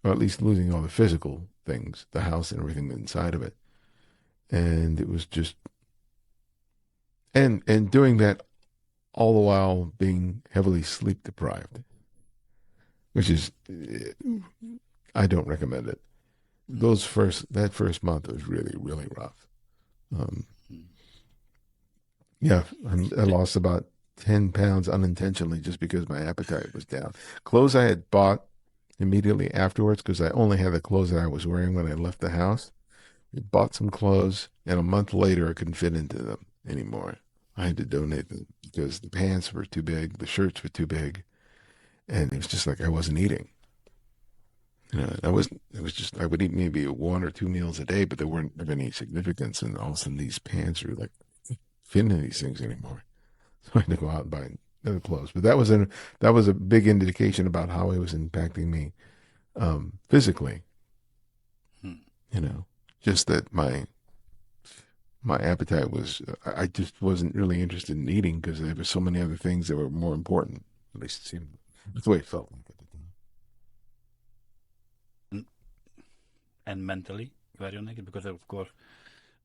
or at least losing all the physical things, the house and everything inside of it. And it was just and doing that all the while being heavily sleep deprived, which is I don't recommend it. That first month was really really rough. Um, yeah, I lost about 10 pounds unintentionally just because my appetite was down. Clothes I had bought immediately afterwards because I only had the clothes that I was wearing when I left the house. I bought some clothes, and a month later I couldn't fit into them anymore. I had to donate them because the pants were too big, the shirts were too big, and it was just like I wasn't eating. I wasn't. It was just I would eat maybe 1 or 2 meals a day, but they weren't of any significance. And all of a sudden, these pants are like fit into these things anymore. So I had to go out and buy other clothes. But that was a big indication about how it was impacting me physically. Just that my appetite was. I just wasn't really interested in eating because there were so many other things that were more important. At least it seemed that's the way it felt like at the time. And mentally, Ibarionex, because of course,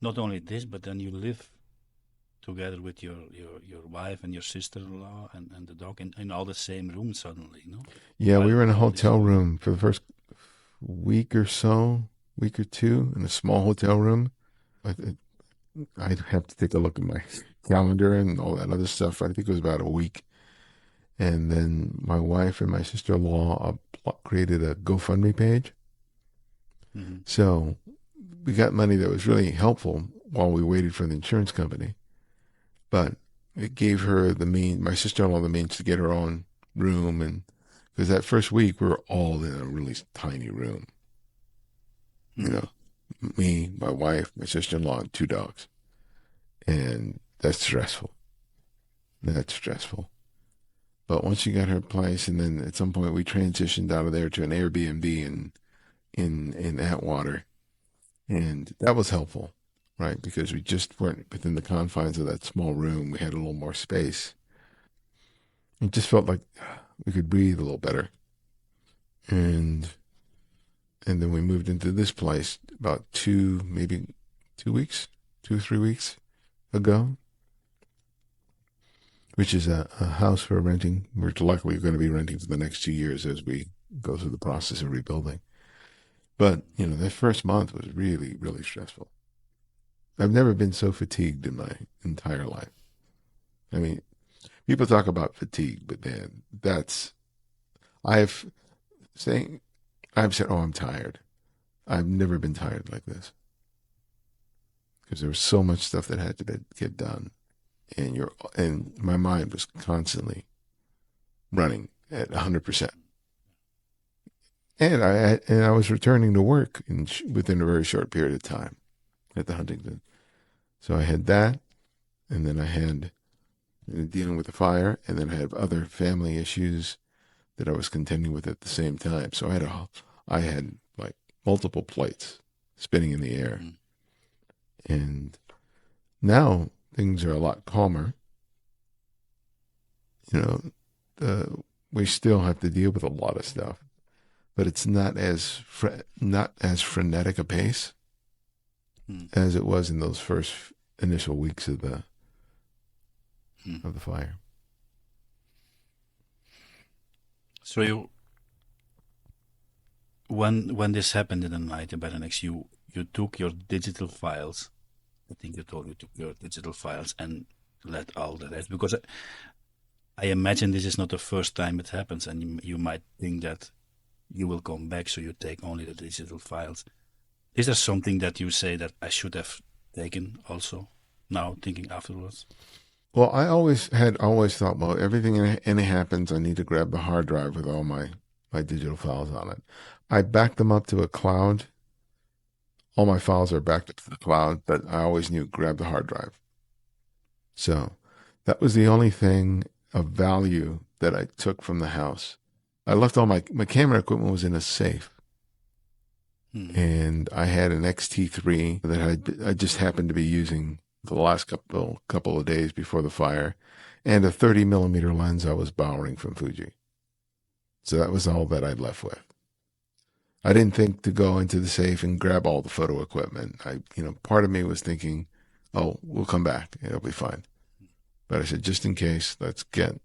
not only this, but then you live together with your wife and your sister-in-law and the dog in all the same room suddenly, no? Yeah, we While were in a all this hotel going on. room for the first week or two, in a small hotel room. I, I'd have to take a look at my calendar and all that other stuff. I think it was about a week. And then my wife and my sister-in-law created a GoFundMe page. Mm-hmm. So we got money that was really helpful while we waited for the insurance company. But it gave her my sister-in-law, the means to get her own room. And because that first week we were all in a really tiny room. Me, my wife, my sister-in-law, and 2 dogs. And that's stressful. That's stressful. But once she got her place, and then at some point we transitioned out of there to an Airbnb in Atwater, and that was helpful, right? Because we just weren't within the confines of that small room. We had a little more space. It just felt like we could breathe a little better. And then we moved into this place about maybe 2 weeks, 2 or 3 weeks ago, which is a house we're renting. We're likely going to be renting for the next 2 years as we go through the process of rebuilding. But, that first month was really, really stressful. I've never been so fatigued in my entire life. I mean, people talk about fatigue, but man, I've saying, I've said, oh, I'm tired. I've never been tired like this because there was so much stuff that had to get done. And my mind was constantly running at 100%. And I was returning to work within a very short period of time at the Huntington. So I had that, and then I had dealing with the fire, and then I had other family issues that I was contending with at the same time. So I had like multiple plates spinning in the air. And now things are a lot calmer. We still have to deal with a lot of stuff, but it's not as frenetic a pace as it was in those first initial weeks of the fire. So when this happened in the night, Ibarionex, you took your digital files. I think you told me took your digital files and let all the rest, because I imagine this is not the first time it happens, and you might think that you will come back, so you take only the digital files. Is there something that you say that I should have taken also, now thinking afterwards? Well, I always thought, well, everything any happens, I need to grab the hard drive with all my digital files on it. I backed them up to a cloud. All my files are backed up to the cloud, but I always knew grab the hard drive. So that was the only thing of value that I took from the house. I left all my camera equipment was in a safe. And I had an XT3 that I just happened to be using for the last couple of days before the fire. and a 30 millimeter lens I was borrowing from Fuji. So that was all that I left with. I didn't think to go into the safe and grab all the photo equipment. Part of me was thinking, oh, we'll come back. It'll be fine. But I said, just in case, let's get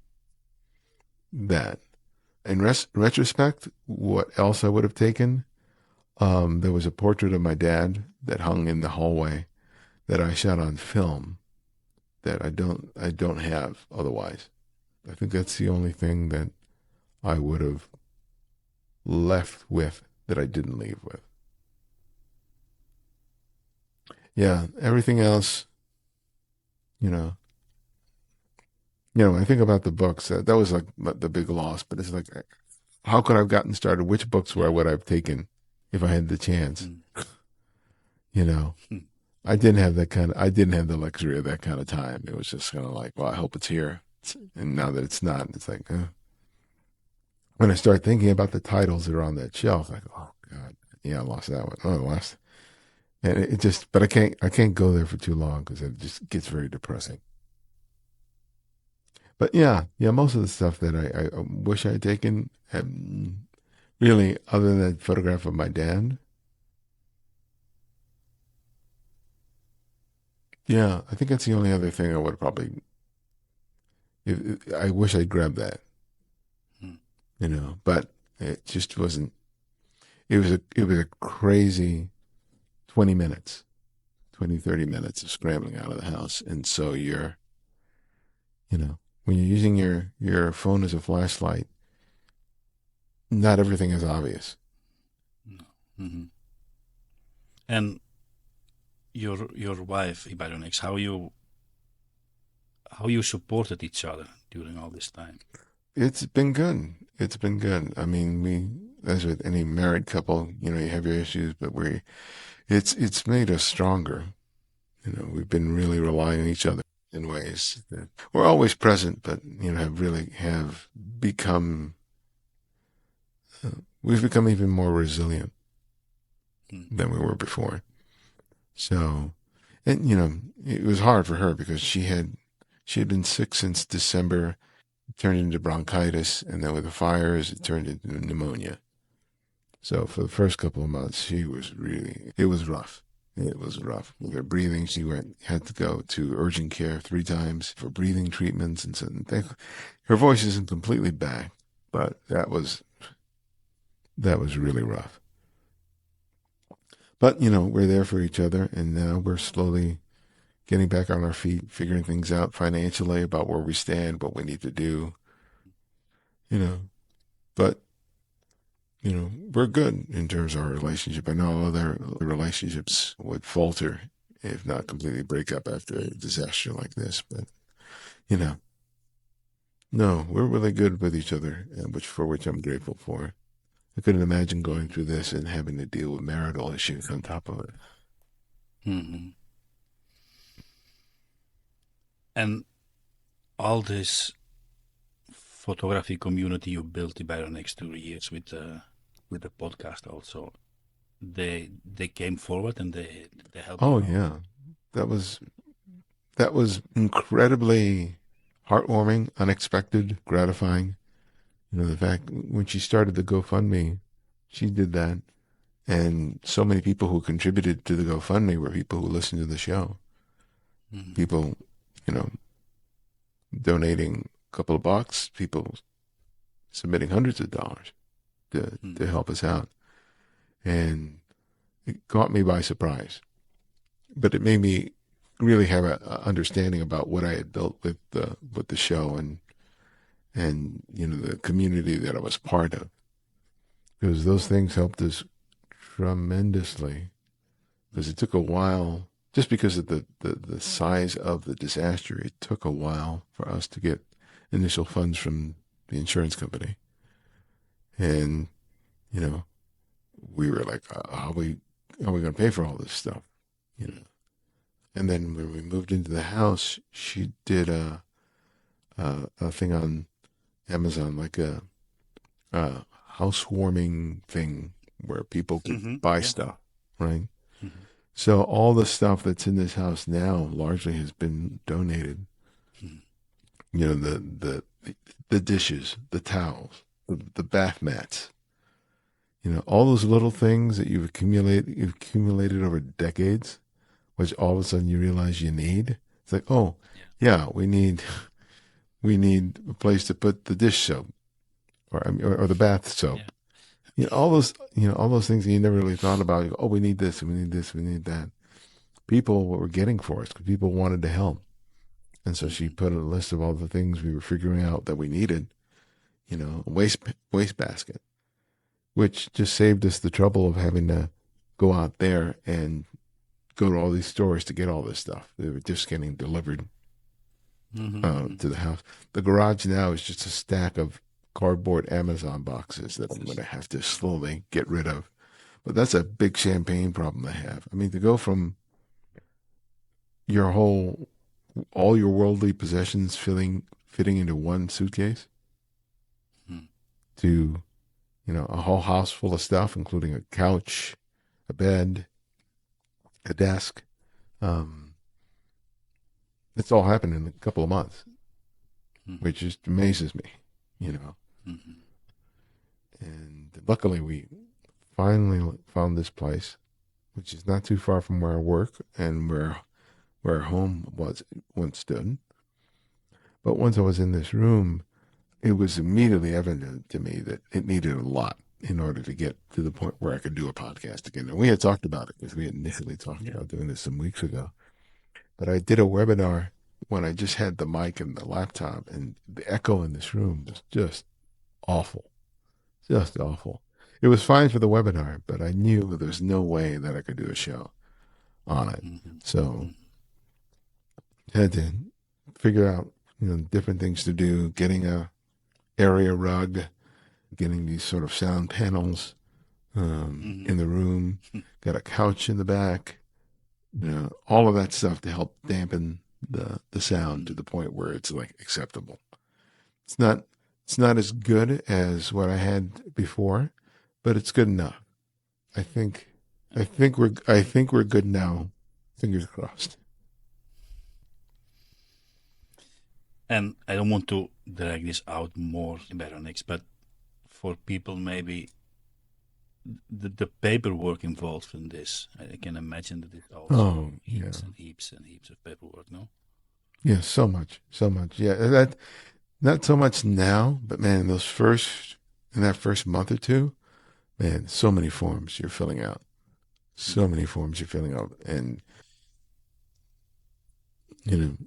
that. In retrospect, what else I would have taken? There was a portrait of my dad that hung in the hallway that I shot on film that I don't have otherwise. I think that's the only thing that I would have left with that I didn't leave with. Yeah, everything else, when I think about the books, that was like the big loss, but it's like, how could I have gotten started? Which books would I have taken if I had the chance? I didn't have the luxury of that kind of time. It was just kind of like, well, I hope it's here. And now that it's not, it's like, when I start thinking about the titles that are on that shelf, like, oh God, yeah, I lost that one. Oh, I lost. And it just, but I can't go there for too long because it just gets very depressing. But yeah, most of the stuff that I wish I had taken, really, other than that photograph of my dad, yeah, I think that's the only other thing I would probably. I wish I'd grabbed that, but it just wasn't. It was a crazy 20 minutes, 30 minutes of scrambling out of the house, and so when you're using your phone as a flashlight, not everything is obvious. Mm-hmm. And your wife, Ibarionex, how you supported each other during all this time? It's been good. It's been good. I mean, as with any married couple, you have your issues, but it's made us stronger. We've been really relying on each other in ways that we're always present, but have become. We've become even more resilient than we were before. So, and it was hard for her because she had been sick since December, turned into bronchitis, and then with the fires, it turned into pneumonia. So for the first couple of months, it was rough. It was rough. With her breathing, she had to go to urgent care 3 times for breathing treatments, and so her voice isn't completely back, but that was really rough. But we're there for each other, and now we're slowly getting back on our feet, figuring things out financially about where we stand, what we need to do. But we're good in terms of our relationship. I know other relationships would falter, if not completely break up after a disaster like this. But, no, we're really good with each other, for which I'm grateful for. I couldn't imagine going through this and having to deal with marital issues on top of it. Mm-hmm. And all this photography community you built about the next 2 years with the podcast also, they came forward and they helped. Oh yeah, that was incredibly heartwarming, unexpected, gratifying. The fact when she started the GoFundMe, she did that, and so many people who contributed to the GoFundMe were people who listened to the show. Mm-hmm. People, donating a couple of bucks, people submitting hundreds of dollars to help us out. And it caught me by surprise. But it made me really have an understanding about what I had built with the show and the community that I was part of. Because those things helped us tremendously. Because it took a while, just because of the size of the disaster, it took a while for us to get initial funds from the insurance company. And, we were like, how are we going to pay for all this stuff? And then when we moved into the house, she did a thing on Amazon, like a housewarming thing where people could buy stuff, right? Mm-hmm. So all the stuff that's in this house now largely has been donated. Mm-hmm. You know, the dishes, the towels, the bath mats. You know, all those little things that you've accumulated over decades, which all of a sudden you realize you need. It's like, oh, Yeah. yeah, we need a place to put the dish soap, or the bath soap. Yeah. All those things that you never really thought about. You go, oh, we need this, we need this, we need that. People what were getting for us because people wanted to help, and so she put a list of all the things we were figuring out that we needed. You know, a waste basket, which just saved us the trouble of having to go out there and go to all these stores to get all this stuff. They were just getting delivered to the house. The garage now is just a stack of cardboard Amazon boxes that I'm going to have to slowly get rid of. But that's a big champagne problem to have. I mean, to go from all your worldly possessions fitting into one suitcase to, you know, a whole house full of stuff, including a couch, a bed, a desk. It's all happened in a couple of months, which just amazes me, you know. And luckily, we finally found this place, which is not too far from where I work and where our home once stood. But once I was in this room, it was immediately evident to me that it needed a lot in order to get to the point where I could do a podcast again. And we had talked about it because we had initially talked about doing this some weeks ago. But I did a webinar when I just had the mic and the laptop, and the echo in this room was just awful. Just awful. It was fine for the webinar, but I knew there was no way that I could do a show on it. So I had to figure out, you know, different things to do, getting a area rug, getting these sort of sound panels in the room, got a couch in the back, you know, all of that stuff to help dampen the sound to the point where it's like acceptable. It's not as good as what I had before, but it's good enough. I think we're good now. Fingers crossed. And I don't want to drag this out more, Ibarionex, but for people maybe the paperwork involved in this, I can imagine that it's also heaps and heaps and heaps of paperwork, no? Yeah, so much. Yeah, that not so much now, but man, in that first month or two, man, so many forms you're filling out. And you know,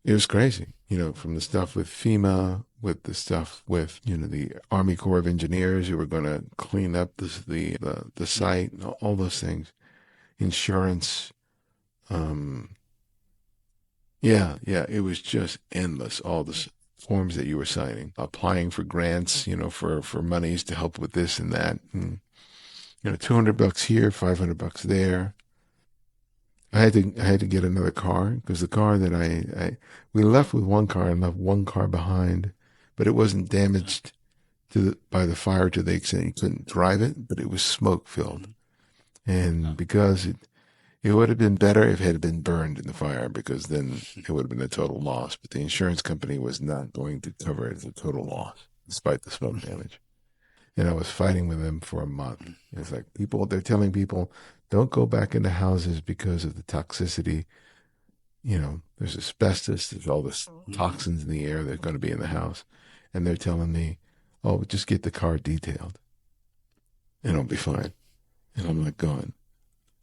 it was crazy. You know, from the stuff with FEMA, with the stuff with, you know, the Army Corps of Engineers who were going to clean up the site, all those things, insurance. It was just endless. All the forms that you were signing, applying for grants, you know, for monies to help with this and that, and, you know, $200 here, $500 there. I had to get another car because the car that we left with one car and left one car behind, but it wasn't damaged by the fire to the extent you couldn't drive it, but it was smoke filled, and because it would have been better if it had been burned in the fire, because then it would have been a total loss. But the insurance company was not going to cover it as a total loss, despite the smoke damage. And I was fighting with them for a month. It's like they're telling people, don't go back into houses because of the toxicity. You know, there's asbestos, there's all this toxins in the air that are going to be in the house. And they're telling me, oh, just get the car detailed and it'll be fine. And I'm like going,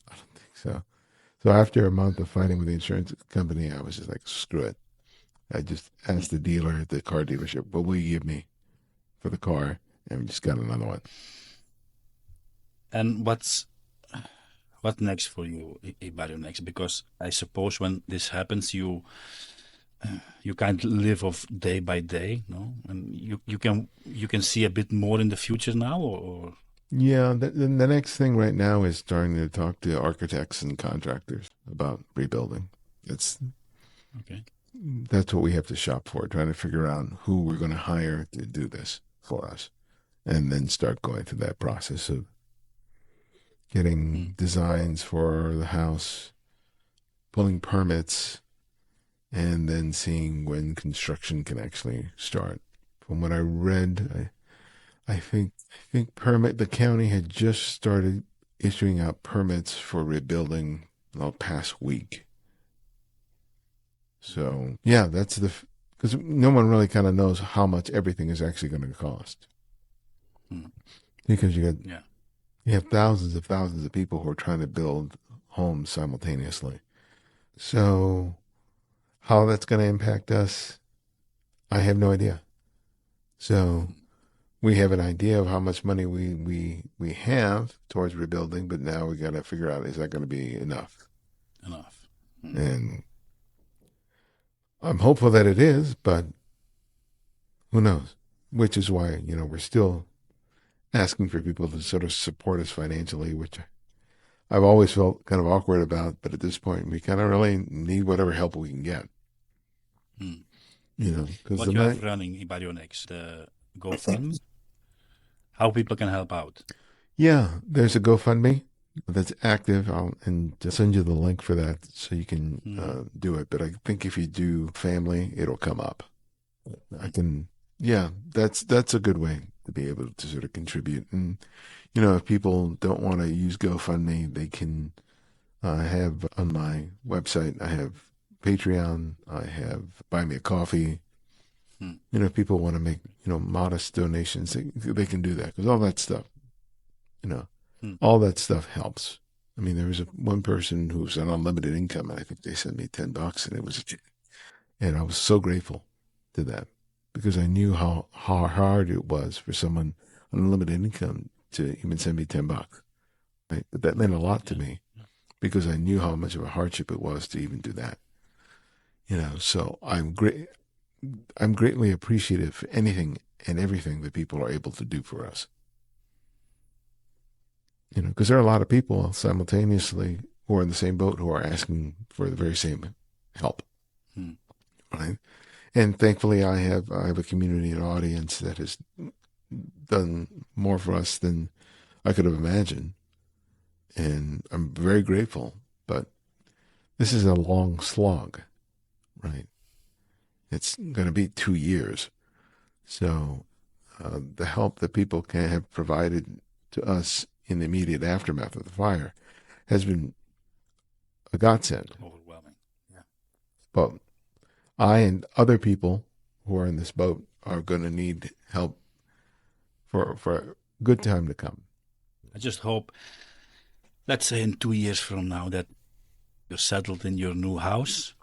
I don't think so. So after a month of fighting with the insurance company, I was just like, screw it. I just asked the dealer at the car dealership, what will you give me for the car? And we just got another one. And what next for you, Ibarionex? Because I suppose when this happens, you can't live off day by day, no? And you can see a bit more in the future now, or? Yeah, the next thing right now is starting to talk to architects and contractors about rebuilding. That's what we have to shop for, trying to figure out who we're going to hire to do this for us, and then start going through that process of getting designs for the house, pulling permits, and then seeing when construction can actually start. From what I read, I think the county had just started issuing out permits for rebuilding the past week. So yeah, that's because no one really kind of knows how much everything is actually going to cost. Because you have thousands of people who are trying to build homes simultaneously. So how that's going to impact us, I have no idea. So we have an idea of how much money we have towards rebuilding, but now we got to figure out, is that going to be enough? And I'm hopeful that it is, but who knows? Which is why, we're still asking for people to sort of support us financially, which I've always felt kind of awkward about, but at this point, we kind of really need whatever help we can get. Because what you have running Ibarionex, the GoFundMe, how people can help out. Yeah, there's a GoFundMe that's active. I'll send you the link for that so you can do it. But I think if you do family, it'll come up. That's a good way to be able to sort of contribute. And, if people don't want to use GoFundMe, they can have on my website, I have Patreon, I have Buy Me a Coffee. If people want to make, modest donations, they can do that, because all that stuff, all that stuff helps. I mean, there was one person who was on unlimited income, and I think they sent me $10, and I was so grateful to that, because I knew how hard it was for someone on unlimited income to even send me $10. Right? But that meant a lot to me, because I knew how much of a hardship it was to even do that. So I'm greatly appreciative for anything and everything that people are able to do for us. Because there are a lot of people simultaneously who are in the same boat who are asking for the very same help. Right? And thankfully, I have a community and audience that has done more for us than I could have imagined. And I'm very grateful. But this is a long slog, right? It's going to be 2 years. So the help that people can have provided to us in the immediate aftermath of the fire has been a godsend. Overwhelming. Yeah. But I and other people who are in this boat are going to need help for a good time to come. I just hope, let's say in 2 years from now, that you're settled in your new house.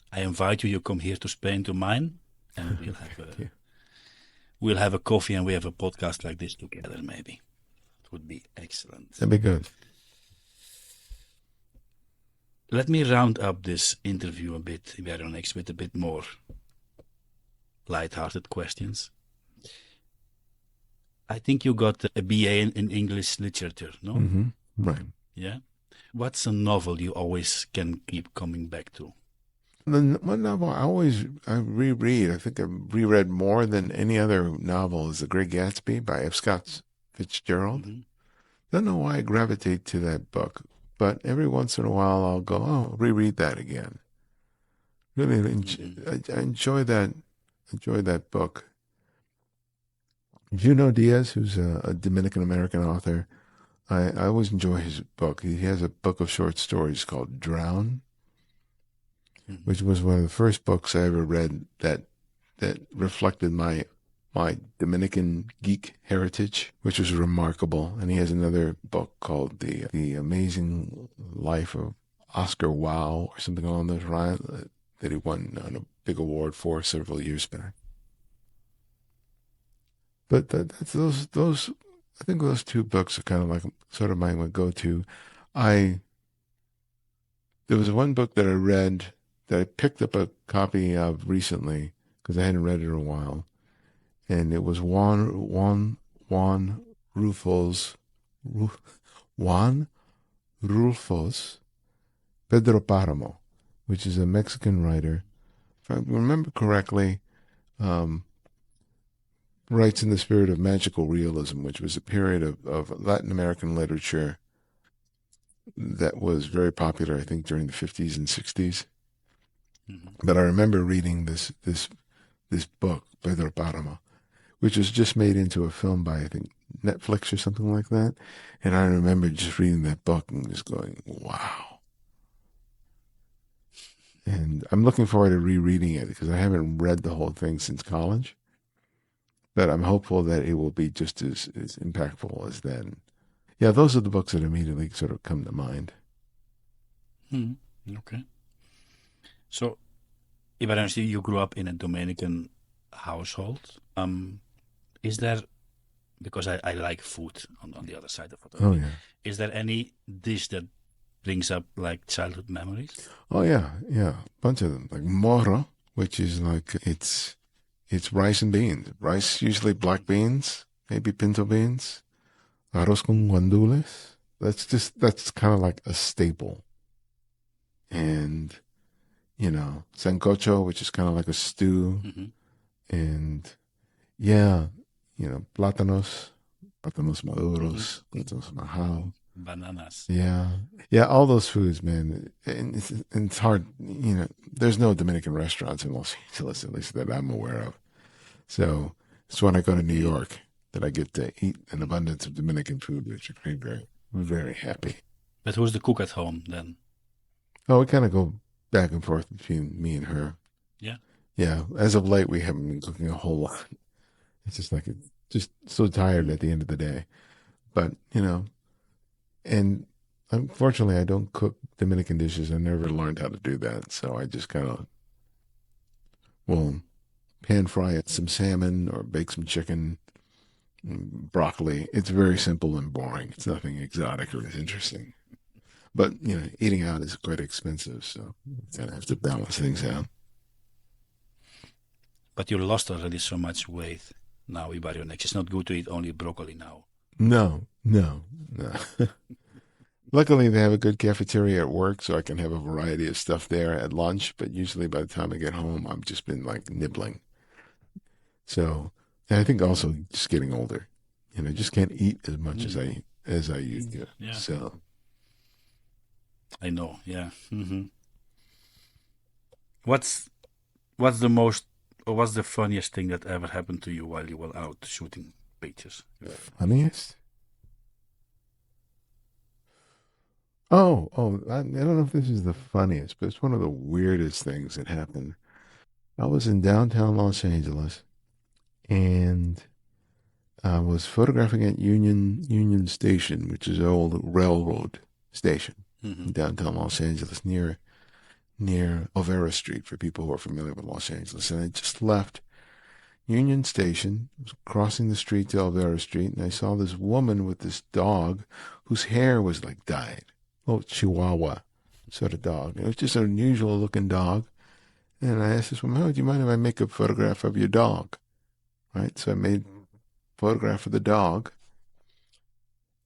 I invite you. You come here to Spain, to mine, and we'll have a coffee and we have a podcast like this together. Maybe it would be excellent. That'd be good. Let me round up this interview a bit, Ibarionex, with a bit more light-hearted questions. I think you got a BA in English literature, no? Mm-hmm. Right. Yeah. What's a novel you always can keep coming back to? The one novel I reread, I think I've reread more than any other novel, is The Great Gatsby by F. Scott Fitzgerald. Don't know why I gravitate to that book, but every once in a while I'll go, I'll reread that again. Really, I enjoy that book. Junot Diaz, who's a Dominican American author, I always enjoy his book. He has a book of short stories called Drown, which was one of the first books I ever read that reflected my Dominican geek heritage, which was remarkable. And he has another book called The Amazing Life of Oscar Wilde, or something along those lines, that he won on a big award for several years back. But that's those. I think those two books are kind of like sort of my go-to. There was one book that I read that I picked up a copy of recently because I hadn't read it in a while, and it was Juan Rulfo's Pedro Páramo, which is a Mexican writer. If I remember correctly, writes in the spirit of magical realism, which was a period of Latin American literature that was very popular, I think, during the 50s and 60s. But I remember reading this book, Pedro Paramo, which was just made into a film by, I think, Netflix or something like that. And I remember just reading that book and just going, wow. And I'm looking forward to rereading it because I haven't read the whole thing since college. But I'm hopeful that it will be just as impactful as then. Yeah, those are the books that immediately sort of come to mind. Okay. So, Ibarionex, you grew up in a Dominican household. Is there, because I like food on the other side of Oh, photography, yeah. is there any dish that brings up like childhood memories? Oh, yeah. Yeah. A bunch of them. Like moro, which is like, it's rice and beans. Rice, usually black beans, maybe pinto beans. Arroz con guandules. That's kind of like a staple. And, sancocho, which is kind of like a stew. And yeah, plátanos maduros, plátanos majao. Bananas. Yeah. Yeah, all those foods, man. And it's hard, there's no Dominican restaurants in Los Angeles, at least that I'm aware of. So it's when I go to New York that I get to eat an abundance of Dominican food, which makes me very, very happy. But who's the cook at home then? Oh, we kind of go back and forth between me and her. Yeah. Yeah. As of late, we haven't been cooking a whole lot. It's just like, it's just so tired at the end of the day. But, and unfortunately, I don't cook Dominican dishes. I never learned how to do that. So I just kind of will pan fry some salmon or bake some chicken, broccoli. It's very simple and boring. It's nothing exotic or interesting. But, eating out is quite expensive. So you kind of have to balance things out. But you lost already so much weight now, Ibarionex. It's not good to eat only broccoli now. No. Luckily, they have a good cafeteria at work, so I can have a variety of stuff there at lunch. But usually by the time I get home, I've just been like nibbling. So, and I think also just getting older, just can't eat as much as I used to. Yeah. So, I know. Yeah. What's the most or what's the funniest thing that ever happened to you while you were out shooting pictures? funniest? Oh, I don't know if this is the funniest, but it's one of the weirdest things that happened. I was in downtown Los Angeles, and I was photographing at Union Station, which is an old railroad station in downtown Los Angeles, near Olvera Street, for people who are familiar with Los Angeles. And I just left Union Station, was crossing the street to Olvera Street, and I saw this woman with this dog whose hair was like dyed. Oh, Chihuahua sort of dog. It was just an unusual looking dog. And I asked this woman, "Oh, do you mind if I make a photograph of your dog?" Right? So I made a photograph of the dog.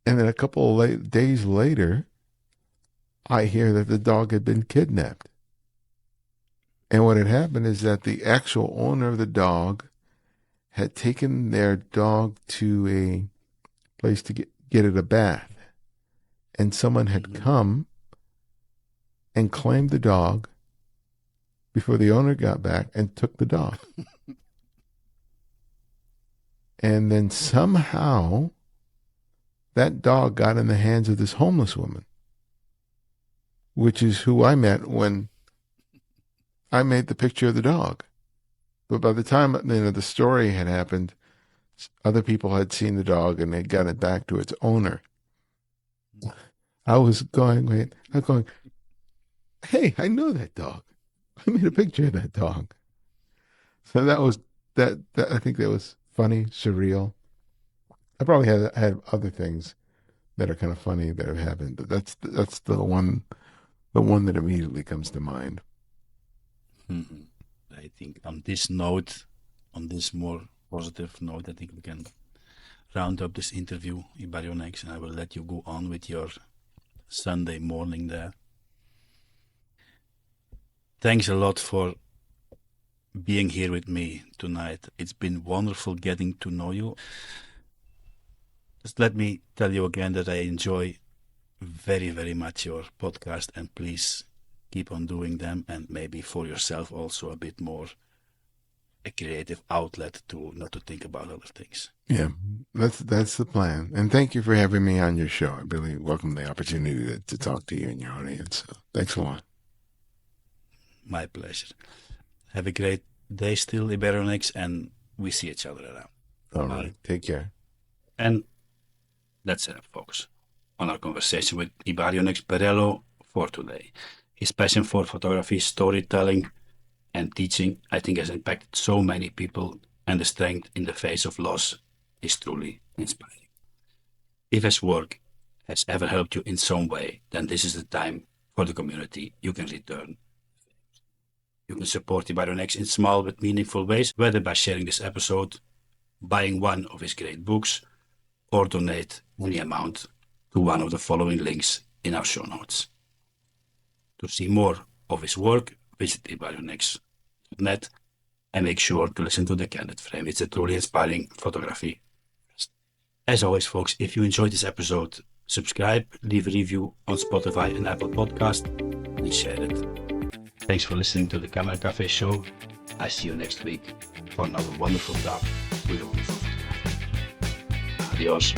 And then a couple of days later, I hear that the dog had been kidnapped. And what had happened is that the actual owner of the dog had taken their dog to a place to get it a bath. And someone had come and claimed the dog before the owner got back and took the dog. And then somehow that dog got in the hands of this homeless woman, which is who I met when I made the picture of the dog. But by the time the story had happened, other people had seen the dog and they'd got it back to its owner. I was going, hey, I know that dog. I made a picture of that dog. So that was that I think that was funny, surreal. I probably had other things that are kind of funny that have happened, but that's the one that immediately comes to mind. I think on this note, on this more positive note, I think we can round up this interview, Ibarionex, and I will let you go on with your Sunday morning there. Thanks a lot for being here with me tonight. It's been wonderful getting to know you. Just let me tell you again that I enjoy very, very much your podcast, and please keep on doing them, and maybe for yourself also a bit more a creative outlet to not to think about other things. Yeah, that's the plan. And thank you for having me on your show. I really welcome the opportunity to talk to you and your audience. So thanks a lot. My pleasure. Have a great day still, Ibarionex, and we see each other around. All right. Take care. And that's it, folks, on our conversation with Ibarionex Perello for today. His passion for photography, storytelling, and teaching, I think, has impacted so many people, and the strength in the face of loss is truly inspiring. If his work has ever helped you in some way, then this is the time for the community you can return. You can support Ibarionex in small but meaningful ways, whether by sharing this episode, buying one of his great books, or donate any amount to one of the following links in our show notes. To see more of his work, visit Ibarionex.net and make sure to listen to the Candid Frame. It's a truly inspiring photography. As always, folks, if you enjoyed this episode, subscribe, leave a review on Spotify and Apple Podcast, and share it. Thanks for listening to the Camera Café Show. I see you next week for another wonderful talk with a wonderful photographer. Adios.